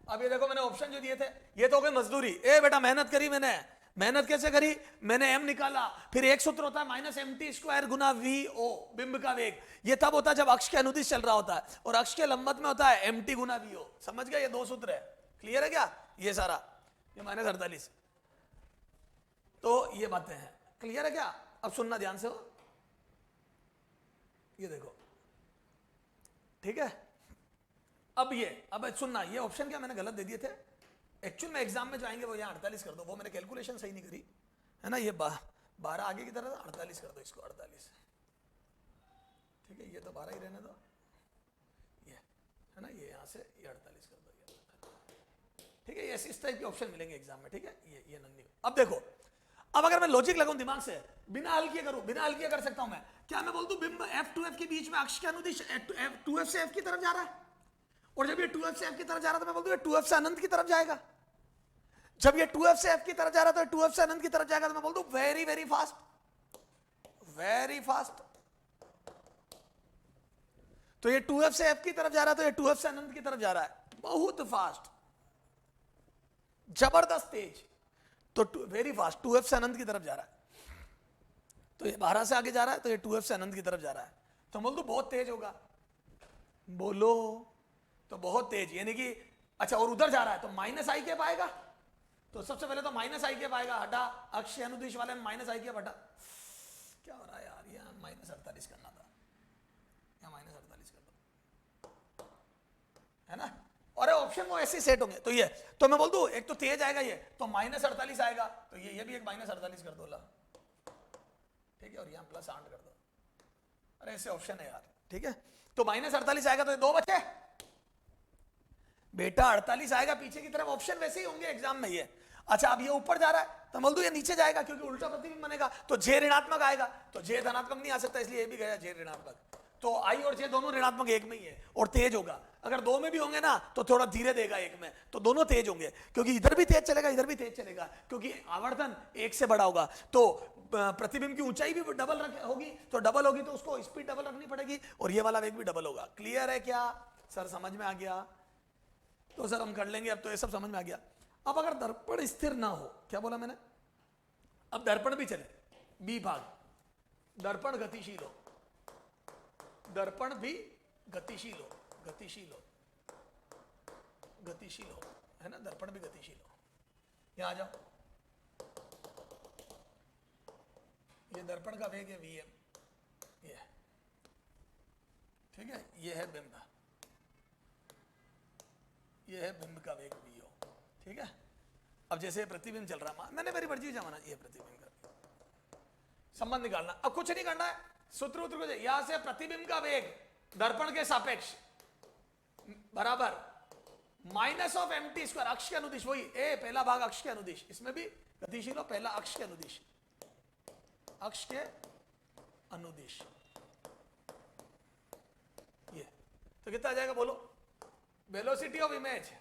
अब ये देखो मैंने ऑप्शन जो दिए थे, ये तो हो गए मजदूरी। ए बेटा मेहनत करी मैंने, मेहनत कैसे करी, मैंने m निकाला, फिर एक सूत्र होता है माइनस mt स्क्वायर गुना वी ओ, बिंब का वेग। ये तब होता है जब अक्ष के अनुदिश चल रहा होता है, और अक्ष के लंबवत में होता है mt गुना वी ओ। समझ गया, ये दो सूत्र है। क्लियर है क्या ये सारा, ये माइनस 48। तो ये बातें हैं, क्लियर है क्या। अब सुनना ध्यान से हो, ये देखो, ठीक है। अब सुनना, ये ऑप्शन क्या मैंने गलत दे दिए थे एक्चुअल में। एग्जाम में जो आएंगे वो यहाँ 48 कर दो, वो मैंने कैलकुलेशन सही नहीं करी है ना। ये 12 आगे की तरह 48 कर दो इसको, 48, ठीक है। ये तो 12 ही रहने दो, ये है ना, ये यहाँ से ये 48 कर दो, ये ठीक है। ये इस टाइप के ऑप्शन मिलेंगे एग्जाम में, ठीक है। ये नन्ही। अब देखो, अब अगर मैं लॉजिक लगाऊं दिमाग से, बिना हल किए करूं, बिना हल किए कर सकता हूं मैं। क्या मैं बोल दूं बिंब F2F के बीच में अक्ष के अनुदिश 2F से F की तरफ जा रहा है, और जब ये 2F से F की तरफ जा रहा है तो मैं बोल दूं ये 2F से अनंत की तरफ जाएगा। जब ये 2F से F की तरफ जा रहा है तो 2F से अनंत की तरफ जाएगा, तो मैं बोल दूं very very fast, very fast. तो ये 2F से F की तरफ जा रहा है, तो ये 2F से अनंत की तरफ जा रहा है, बहुत फास्ट, जबरदस्त तेज। तो वेरी फास्ट 2F से अनंत की तरफ जा रहा है। तो ये 12 से आगे जा रहा है, तो ये 2F से अनंत की तरफ जा रहा है, तो बोल दो बहुत तेज होगा। बोलो, तो बहुत तेज यानी कि अच्छा, और उधर जा रहा है तो माइनस आई के पाएगा। तो सबसे पहले तो माइनस आई के पाएगा, हटा, अक्ष अनुदिश वाले में माइनस आई के हटा। क्या हो रहा है यार, यहाँ माइनस 48 करना था, यहाँ माइनस 48 कर दो, है ना। और ऑप्शन वो ऐसे सेट होंगे। तो ये, तो मैं बोल दूं एक तो तेज आएगा ये, तो माइनस 48 आएगा, तो ये भी एक माइनस 48 कर दो ला, ठीक है। और यहाँ प्लस 8 कर दो, अरे ऐसे ऑप्शन है यार, ठीक है। तो माइनस 48 आएगा, तो ये दो बचे बेटा, 48 आएगा पीछे की तरफ, ऑप्शन वैसे ही होंगे एग्जाम में ये। अच्छा, अब ये ऊपर जा रहा है तो बोल दो ये नीचे जाएगा, क्योंकि उल्टा प्रतिबिंब बनेगा, तो जे ऋणात्मक आएगा, तो जे धनात्मक नहीं आ सकता, इसलिए ये भी गया जे ऋणात्मक। तो आई और जे दोनों ऋणात्मक एक में ही है, और तेज होगा। अगर दो में भी होंगे ना तो थोड़ा धीरे देगा एक में, तो दोनों तेज होंगे, क्योंकि इधर भी तेज चलेगा, इधर भी तेज चलेगा, क्योंकि आवर्तन एक से बड़ा होगा। तो प्रतिबिंब की ऊंचाई भी डबल होगी, तो डबल होगी तो उसको स्पीड डबल रखनी पड़ेगी, और ये वाला वेग भी डबल होगा। क्लियर है क्या सर, समझ में आ गया। तो सर हम कर लेंगे, अब तो ये सब समझ में आ गया। अब अगर दर्पण स्थिर ना हो, क्या बोला मैंने, अब दर्पण भी चले, बी भाग, दर्पण गतिशील हो, दर्पण भी गतिशील हो, गतिशील हो, गतिशील हो, है ना, दर्पण भी गतिशील हो। यहां आ जाओ, ये दर्पण का वेग है Vm, ये ठीक है, ये है बिंब, ये है बिंब का वेग Vo, ठीक है। अब जैसे प्रतिबिंब चल रहा, मैंने मेरी मर्जी जमाना, ये प्रतिबिंब का संबंध निकालना। अब कुछ नहीं करना है, सूत्र उत्र को यहां से प्रतिबिंब का वेग दर्पण के सापेक्ष बराबर माइनस ऑफ mt स्क्वायर, अक्ष के अनुदिश, वही ए पहला भाग अक्ष के अनुदिश, इसमें भी गतिशील हो, पहला अक्ष के अनुदिश, अक्ष के अनुदिश, ये तो कितना आ जाएगा बोलो, velocity of image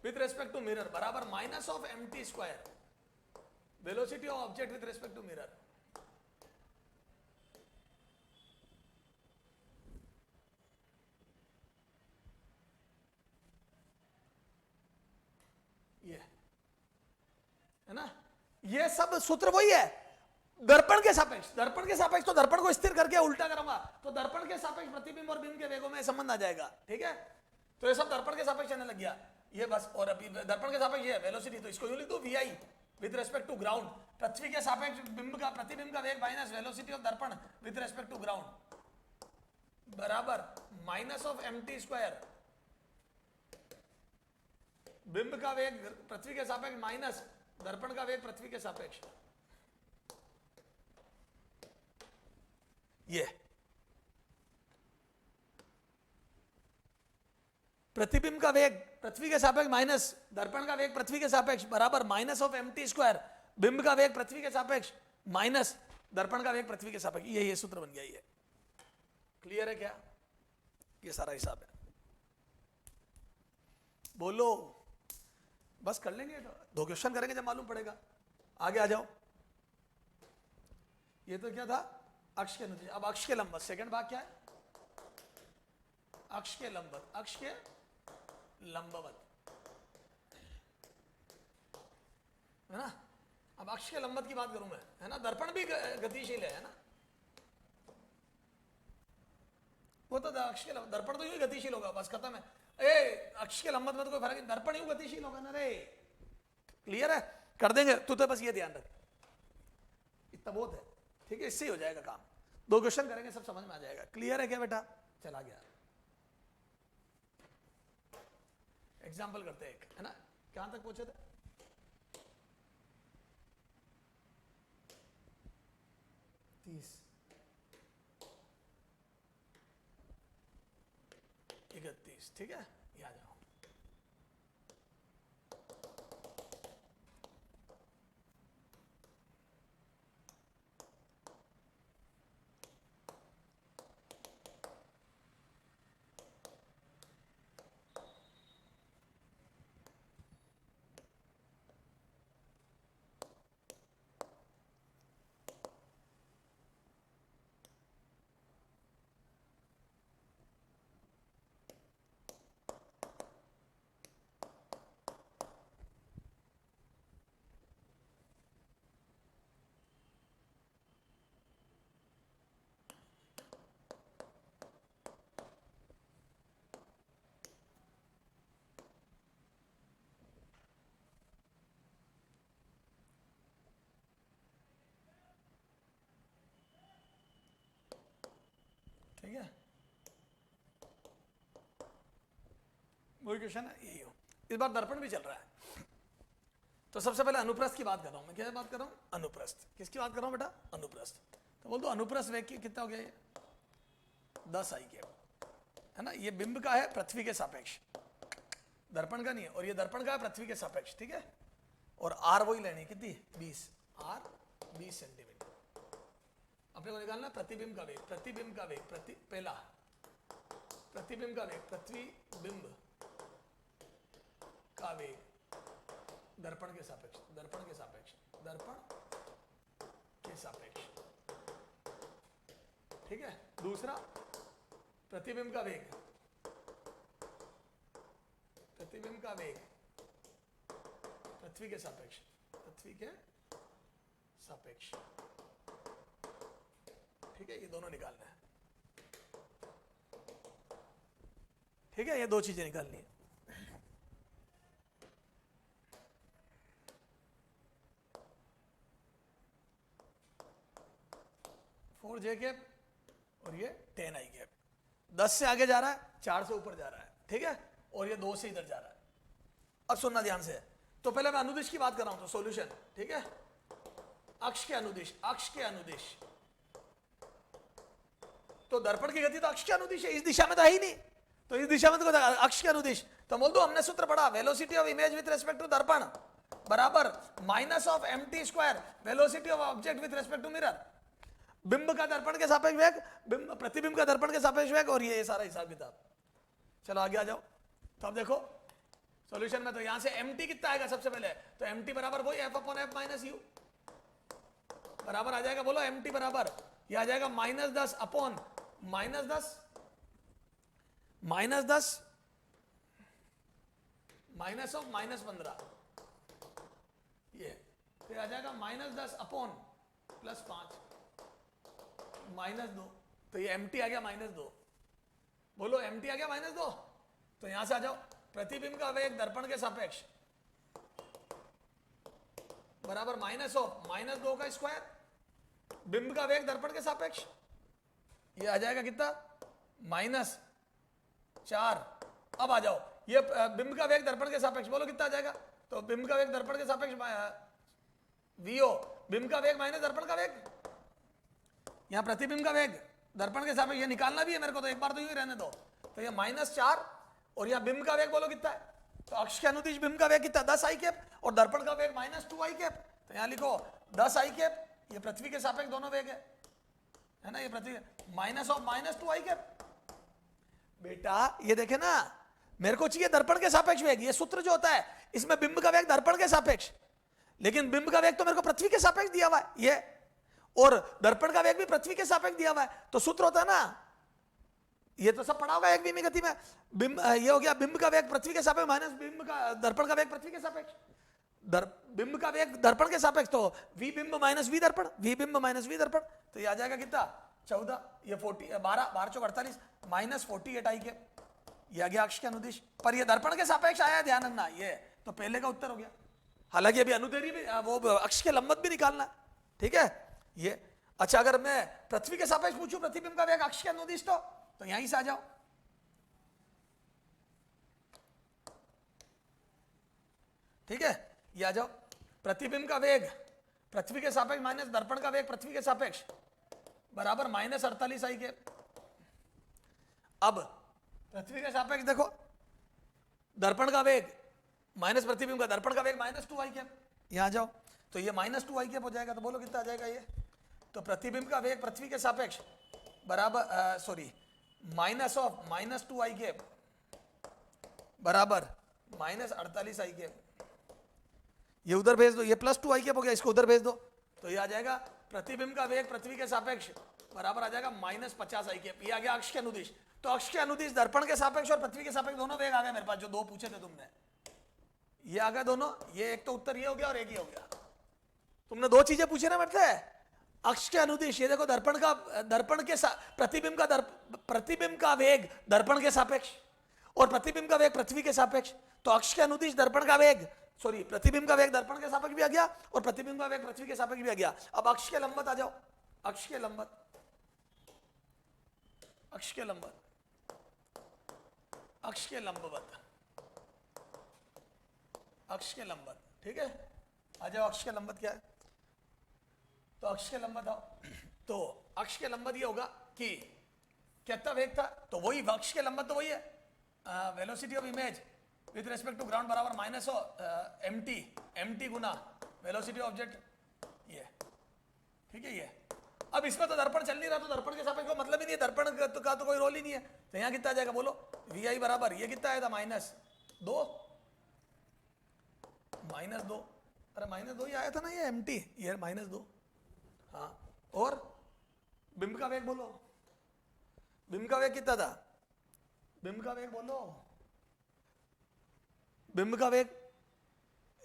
with respect to mirror बराबर minus of mt square, velocity of object with respect to mirror. ये है ना, ये सब सूत्र वही है, दर्पण के सापेक्ष, दर्पण के सापेक्ष, तो दर्पण को स्थिर करके उल्टा करूंगा तो दर्पण के सापेक्ष प्रतिबिंब और बिंब के वेगों में संबंध आ जाएगा, ठीक है। तो ये सब दर्पण के सापेक्ष आने लग गया ये बस। और अभी दर्पण के सापेक्ष ये वेलोसिटी, तो इसको यूं लिख दो vi with respect to ground, पृथ्वी के सापेक्ष बिंब का प्रतिबिंब का वेग माइनस वेलोसिटी ऑफ दर्पण विद रेस्पेक्ट टू ग्राउंड बराबर माइनस ऑफ mt स्क्वायर, बिंब का वेग पृथ्वी के सापेक्ष माइनस दर्पण का वेग पृथ्वी के सापेक्ष। ये प्रतिबिंब का वेग पृथ्वी के सापेक्ष माइनस दर्पण का वेग पृथ्वी के सापेक्ष बराबर माइनस ऑफ mt स्क्वायर, बिंब का वेग पृथ्वी के सापेक्ष माइनस दर्पण का वेग पृथ्वी के सापेक्ष। ये सूत्र बन गया ये। क्लियर है क्या, ये सारा हिसाब है। बोलो, बस कर लेंगे, दो क्वेश्चन करेंगे जब मालूम पड़ेगा। आगे आ जाओ, ये तो क्या था अक्ष के अनुदिश। अब अक्ष के लंबवत, सेकंड भाग क्या है, अक्ष के लंबवत, अक्ष के लंबवत, है ना। अब अक्ष के लंबवत की बात करूं मैं, है ना, दर्पण भी गतिशील है ना, वो तो अक्ष के दर्पण तो यूं ही गतिशील होगा, बस खत्म है। ए अक्ष के लंबवत में तो कोई फर्क नहीं, दर्पण यूं गतिशील होगा ना रे। क्लियर है, कर देंगे, तू तो बस ये ध्यान रख, इतना बहुत है, ठीक है, इससे ही हो जाएगा काम। 2 क्वेश्चन करेंगे, सब समझ में आ जाएगा। क्लियर है क्या बेटा? चला गया। एग्जाम्पल करते हैं एक, है ना, कहां तक पहुंचे थे? तीस 31, ठीक है, ये आ जाओ। ठीक है, वही क्वेश्चन है, यही हो। इस बार दर्पण भी चल रहा है, तो सबसे पहले अनुप्रस्थ की बात कर रहा हूं मैं। क्या बात कर रहा हूं? अनुप्रस्थ। किसकी बात कर रहा हूं बेटा? अनुप्रस्थ। तो बोल दो अनुप्रस्थ वेग कितना हो गया ये? 10 आई के, है ना। ये बिंब का है पृथ्वी के सापेक्ष, दर्पण का नहीं है। और ये दर्पण का है पृथ्वी के सापेक्ष, ठीक है। और आर वही लेनी, कितनी? 20, आर 20 सेंटीमीटर। अपने को निकालना प्रतिबिंब का वेग, प्रतिबिंब का वेग, पहला प्रतिबिंब का वेग, प्रतिबिंब का वेग दर्पण के सापेक्ष, दर्पण के सापेक्ष, दर्पण के सापेक्ष, ठीक है। दूसरा प्रतिबिंब का वेग, प्रतिबिंब का वेग पृथ्वी के सापेक्ष, पृथ्वी के सापेक्ष, ठीक है। ये दोनों निकालना है, ठीक है। ये 2 चीजें निकालनी है। फोर जे कैप और ये 10 आई कैप, 10 से आगे जा रहा है, 4 से ऊपर जा रहा है, ठीक है। और ये 2 से इधर जा रहा है। अब सुनना ध्यान से, तो पहले मैं अनुदिश की बात कर रहा हूं, तो सॉल्यूशन, ठीक है। अक्ष के अनुदिश, अक्ष के अनुदिश, तो दर्पण की गति तो अक्ष के अनुदिश है, इस दिशा में तो है ही नहीं, तो इस दिशा में तो अक्ष के अनुदिश। तो बोल दो, हमने सूत्र पढ़ा, velocity of image with respect to दर्पण बराबर minus of mt square velocity of object with respect to mirror. बिंब का दर्पण के सापेक्ष वेग, प्रतिबिंब का दर्पण के सापेक्ष वेग, और ये सारा हिसाब किताब। चलो आगे आ जाओ। तो अब देखो सॉल्यूशन में, तो यहां से mt कितना आएगा सबसे पहले? तो mt बराबर वही f/f माइनस u बराबर आ जाएगा। बोलो mt बराबर, ये आ जाएगा -10 अपॉन -10 माइनस ऑफ -15, ये फिर आ जाएगा -10 अपॉन +5 -2। तो ये mt आ गया -2। बोलो mt आ गया -2। तो यहां से आ जाओ, प्रतिबिंब का वेग दर्पण के सापेक्ष बराबर माइनस ऑफ -2 का स्क्वायर, बिंब का वेग दर्पण के सापेक्ष, ये आ जाएगा कितना? -4। अब आ जाओ, ये बिंब का वेग दर्पण के सापेक्ष, बोलो कितना आ जाएगा? तो बिंब का वेग दर्पण के सापेक्ष vo, बिंब का वेग माइनस दर्पण का वेग, यहां प्रतिबिंब का वेग दर्पण के सापेक्ष, ये निकालना भी है मेरे को, तो एक बार तो यूं ही रहने दो। तो ये -4 और यहां बिंब का वेग बोलो कितना है? तो अक्ष के अनुदिश बिंब का वेग कितना? 10 आई कैप, और दर्पण का वेग -2 आई कैप। तो यहां लिखो 10 आई कैप, ये पृथ्वी के सापेक्ष दोनों वेग है ना, ये पृथ्वी माइनस ऑफ -2 आई कैप। बेटा ये देखे ना, मेरे को चाहिए दर्पण के सापेक्ष वेग, ये सूत्र जो होता है इसमें बिंब का वेग दर्पण के सापेक्ष, लेकिन बिंब का वेग तो मेरे को पृथ्वी के सापेक्ष दिया हुआ है ये, और दर्पण का वेग भी पृथ्वी के सापेक्ष दिया हुआ है। तो सूत्र होता है ना, ये तो सब पढ़ा होगा एक विमी गति में, बिंब ये हो गया बिंब का वेग पृथ्वी के सापेक्ष माइनस बिंब का दर्पण का वेग पृथ्वी के सापेक्ष, बिंब का वेग दर्पण के सापेक्ष, तो वी बिंब माइनस वी दर्पण, वी बिंब माइनस वी दर्पण, तो ये आ जाएगा कितना 14, ये 40, 12 12 चौक 48 माइनस 48 आई के, ये आ गया अक्ष के अनुदिश। पर ये दर्पण के सापेक्ष आया, ध्यान रखना, ये तो पहले का उत्तर हो गया। हालांकि अभी अनुदैर्ध्य भी वो अक्ष के लंबवत भी निकालना है, ठीक है ये। अच्छा, अगर मैं पृथ्वी के सापेक्ष पूछूं प्रतिबिंब का वेग अक्ष के अनुदिश, तो यहीं से आ जाओ, ठीक है, ये आ जाओ। प्रतिबिंब का वेग पृथ्वी के सापेक्ष माइनस दर्पण का वेग पृथ्वी के सापेक्ष बराबर माइनस 48 आई के। अब पृथ्वी के सापेक्ष देखो, दर्पण का वेग माइनस प्रतिबिंब का दर्पण का वेग माइनस 2 आई के, यहां आ जाओ, तो ये माइनस 2 आई के हो जाएगा। तो बोलो कितना आ जाएगा ये, तो प्रतिबिंब का वेग पृथ्वी के सापेक्ष बराबर सॉरी माइनस ऑफ माइनस 2 आई के बराबर माइनस 48 आई के। ये उधर भेज दो, ये प्लस 2 आई के हो गया, इसको उधर भेज दो, तो ये आ जाएगा प्रतिबिंब का वेग पृथ्वी के सापेक्ष बराबर आ जाएगा माइनस 50 आई के। ये आ गया अक्ष के अनुदिश। तो अक्ष के अनुदिश दर्पण के सापेक्ष और पृथ्वी के सापेक्ष दोनों वेग आ गए मेरे पास, जो दो पूछे थे तुमने, ये आ गए दोनों। ये एक तो उत्तर ये हो गया और एक ही हो गया। तुमने दो चीजें पूछे ना मतलब, अक्ष के अनुदिश, ये देखो दर्पण के प्रतिबिंब का वेग दर्पण के सापेक्ष और प्रतिबिंब का वेग पृथ्वी के सापेक्ष, तो अक्ष के अनुदिश दर्पण का वेग सॉरी प्रतिबिंब का वेग दर्पण के सापेक्ष भी आ गया और प्रतिबिंब का वेग पृथ्वी के सापेक्ष भी आ गया। अब अक्ष के लंबवत आ जाओ, अक्ष के लंबवत, अक्ष के लंबवत, अक्ष के लंबवत, अक्ष के लंबवत, ठीक है, आ जाओ। अक्ष के लंबवत क्या है, तो अक्ष के लंबवत आओ, तो अक्ष के लंबवत ये होगा कि कितना वेग था, तो वही अक्ष के लंबवत तो वही है, velocity of image with respect to ground बराबर माइनस एम टी गुना वेलोसिटी ऑब्जेक्ट, ये ठीक है ये। अब इसमें तो दर्पण चल नहीं रहा, तो दर्पण के सापेक्ष कोई मतलब ही नहीं है, दर्पण का तो कोई रोल ही नहीं है, तो यहाँ कितना आ जाएगा बोलो, वी आई बराबर ये कितना आया था माइनस 2, माइनस 2, अरे माइनस 2 ही आया था ना ये एम टी, ये माइनस 2, हाँ। और बिंब का वेग बोलो, बिंब का वेग कितना था, बिंब का वेग बोलो, बिंब का वेग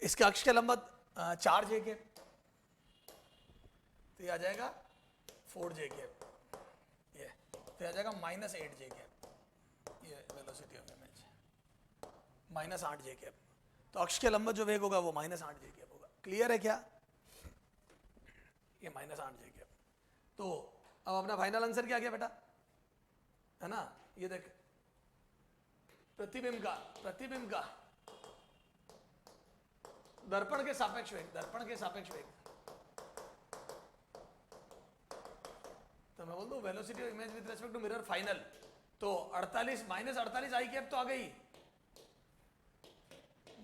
इसके अक्ष के लंबवत 4 जे के, तो ये आ जाएगा 4 जे के, ये तो आ जाएगा माइनस 8 जे के, ये वेलोसिटी ऑफ इमेज माइनस 8 जे के। तो अक्ष के लंबवत जो वेग होगा वो माइनस 8 जे के होगा। क्लियर है क्या, ये माइनस 8 जे के। तो अब अपना फाइनल आंसर क्या गया बेटा, है ना, ये देख प्रतिबिंब का दर्पण के सापेक्ष वेग, दर्पण के सापेक्ष वेग, तो मैं बोल दूं velocity of image with respect to mirror final, तो 48 माइनस 48 आई कैप तो आ गई,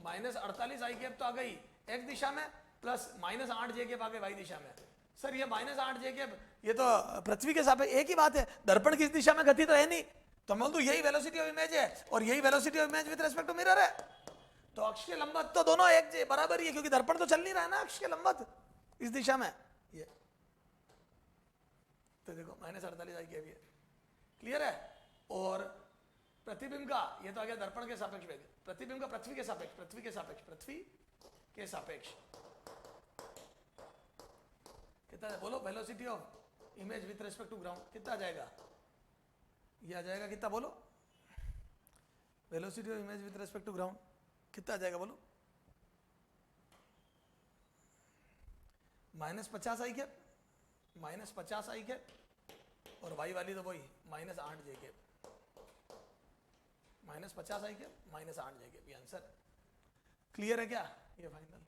माइनस 48 आई कैप तो आ गई एक दिशा में, प्लस माइनस 8 जे कैप आ गए वाई दिशा में। सर ये माइनस 8 जे कैप ये तो पृथ्वी के सापेक्ष एक ही बात है, दर्पण किस दिशा में गति तो है नहीं, तो मैं बोल दूं यही वेलोसिटी ऑफ इमेज है और यही velocity of image with respect to mirror है, तो अक्ष के लंबवत तो दोनों एक बराबर ही है, क्योंकि दर्पण तो चल नहीं रहा है ना अक्ष के लंबवत इस दिशा में, ये तो देखो माइनस 48 आई के भी है। क्लियर है। और प्रतिबिंब का ये तो आ गया दर्पण के सापेक्ष वेग, प्रतिबिंब का पृथ्वी के सापेक्ष, पृथ्वी के सापेक्ष, पृथ्वी के सापेक्ष कितना है बोलो, velocity of image with respect to ground कितना आ जाएगा, ये आ जाएगा कितना बोलो, velocity of image with respect to ground कितना आ जाएगा बोलो, -50 आई कैप, -50 आई कैप, और वाई वाली तो वही -8 j cap, -50 i cap, -8 j cap, ये आंसर। क्लियर है क्या, ये फाइनल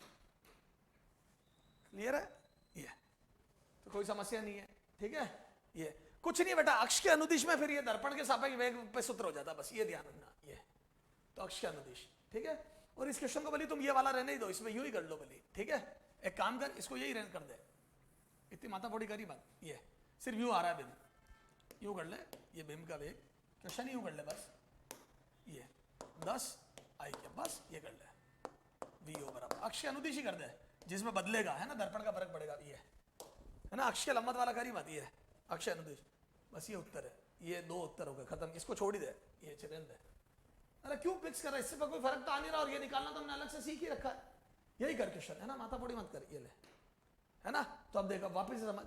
क्लियर है, ये तो कोई समस्या नहीं है, ठीक है। ये कुछ नहीं बेटा, अक्ष के अनुदिश में फिर ये दर्पण के सापेक्ष वेग पे सूत्र हो जाता, बस ये ध्यान रखना, ये तो अक्ष के अनुदिश, ठीक है। और इस क्वेश्चन को भले तुम ये वाला रहने ही दो, इसमें यूं ही कर लो भले, ठीक है। एक काम कर, इसको यही रहने कर दे, इतनी माथा फोड़ी करी बात, ये सिर्फ यूं आ रहा है बिंब, यूं कर ले, ये बिंब का वेग क्वेश्चन यूं कर ले बस, ये 10 आई के बस ये कर ले, वी ओ बराबर अक्ष के अनुदिश ही कर दे, जिसमें बदलेगा है ना दर्पण का फर्क पड़ेगा, ये है ना, अक्ष के लंबवत वाला करी बात, ये अक्ष अनुदिश, बस ये उत्तर है, ये 2 उत्तर हो गए खत्म, इसको छोड़ ही दे, ये चिरेंद्र दे। अरे क्यों फिक्स कर रहा है, इससे कोई फर्क तो आ नहीं रहा, और ये निकालना तो हमने अलग से सीख ही रखा है, यही कर क्वेश्चन है ना, माथा फोड़ी मत कर, ये ले, है ना। तो अब देखो वापस से समझ,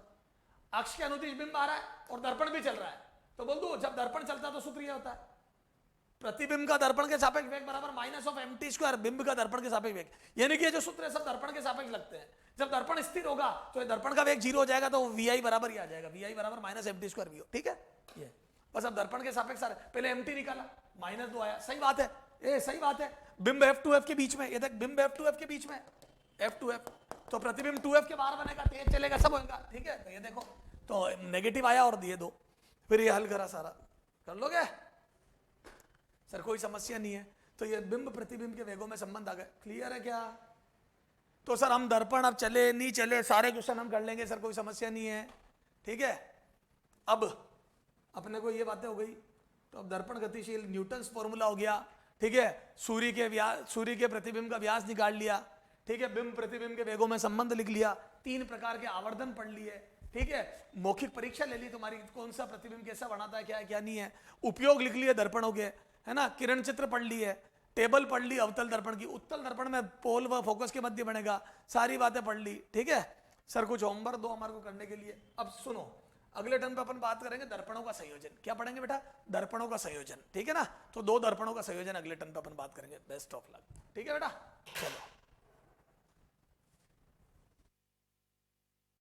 अक्ष के अनुदिश बिंब आ रहा है और दर्पण भी चल रहा है, तो बोल दो जब दर्पण चलता है तो सूत्र ये होता है, प्रतिबिंब का दर्पण के सापेक्ष वेग बराबर माइनस ऑफ mt स्क्वायर बिंब का दर्पण के सापेक्ष वेग, यानी कि ये जो सूत्र है सब दर्पण के सापेक्ष लगते हैं। जब दर्पण स्थिर होगा तो ये दर्पण का वेग 0 हो जाएगा, तो vi बराबर ही आ जाएगा, vi बराबर माइनस mt स्क्वायर vo, ठीक है। ये बस अब दर्पण के सापेक्ष सारे, पहले mt निकाला -2 आया, सही बात है, ये सही बात है। बिंब f2f के बीच में, ये देख बिंब f2f के बीच में, f2f तो प्रतिबिंब 2f के बाहर बनेगा, तेज चलेगा, सब होगा, ठीक है। तो ये देखो तो नेगेटिव आया और दिए 2, फिर ये हल करा सारा, कर लोगे सर, कोई समस्या नहीं है। तो ये बिंब प्रतिबिंब के वेगों में संबंध आ गए, क्लियर है क्या। तो सर हम दर्पण अब चले नहीं चले सारे क्वेश्चन हम कर लेंगे सर, कोई समस्या नहीं है, ठीक है। अब अपने को ये बातें हो गई, तो अब दर्पण गतिशील न्यूटन्स फॉर्मूला हो गया, ठीक है। सूर्य के प्रतिबिंब का व्यास निकाल लिया, ठीक है। बिंब प्रतिबिंब के वेगों में संबंध लिख लिया, 3 प्रकार के आवर्धन पढ़ लिए, ठीक है। मौखिक परीक्षा ले ली तुम्हारी, कौन सा प्रतिबिंब कैसा बनाता है, क्या है क्या नहीं है। उपयोग लिख लिए दर्पणों के, है ना। किरण चित्र पढ़ ली है, टेबल पढ़ ली अवतल दर्पण की, उत्तल दर्पण में पोल व फोकस के मध्य बनेगा, सारी बातें पढ़ ली, ठीक है। सर कुछ होमवर्क दो हमारे को करने के लिए। अब सुनो, अगले टर्म पे अपन बात करेंगे दर्पणों का संयोजन, क्या पढ़ेंगे बेटा, दर्पणों का संयोजन, ठीक है ना। तो 2 दर्पणों का संयोजन अगले टर्म पे अपन बात करेंगे। बेस्ट ऑफ लक, ठीक है बेटा, चलो।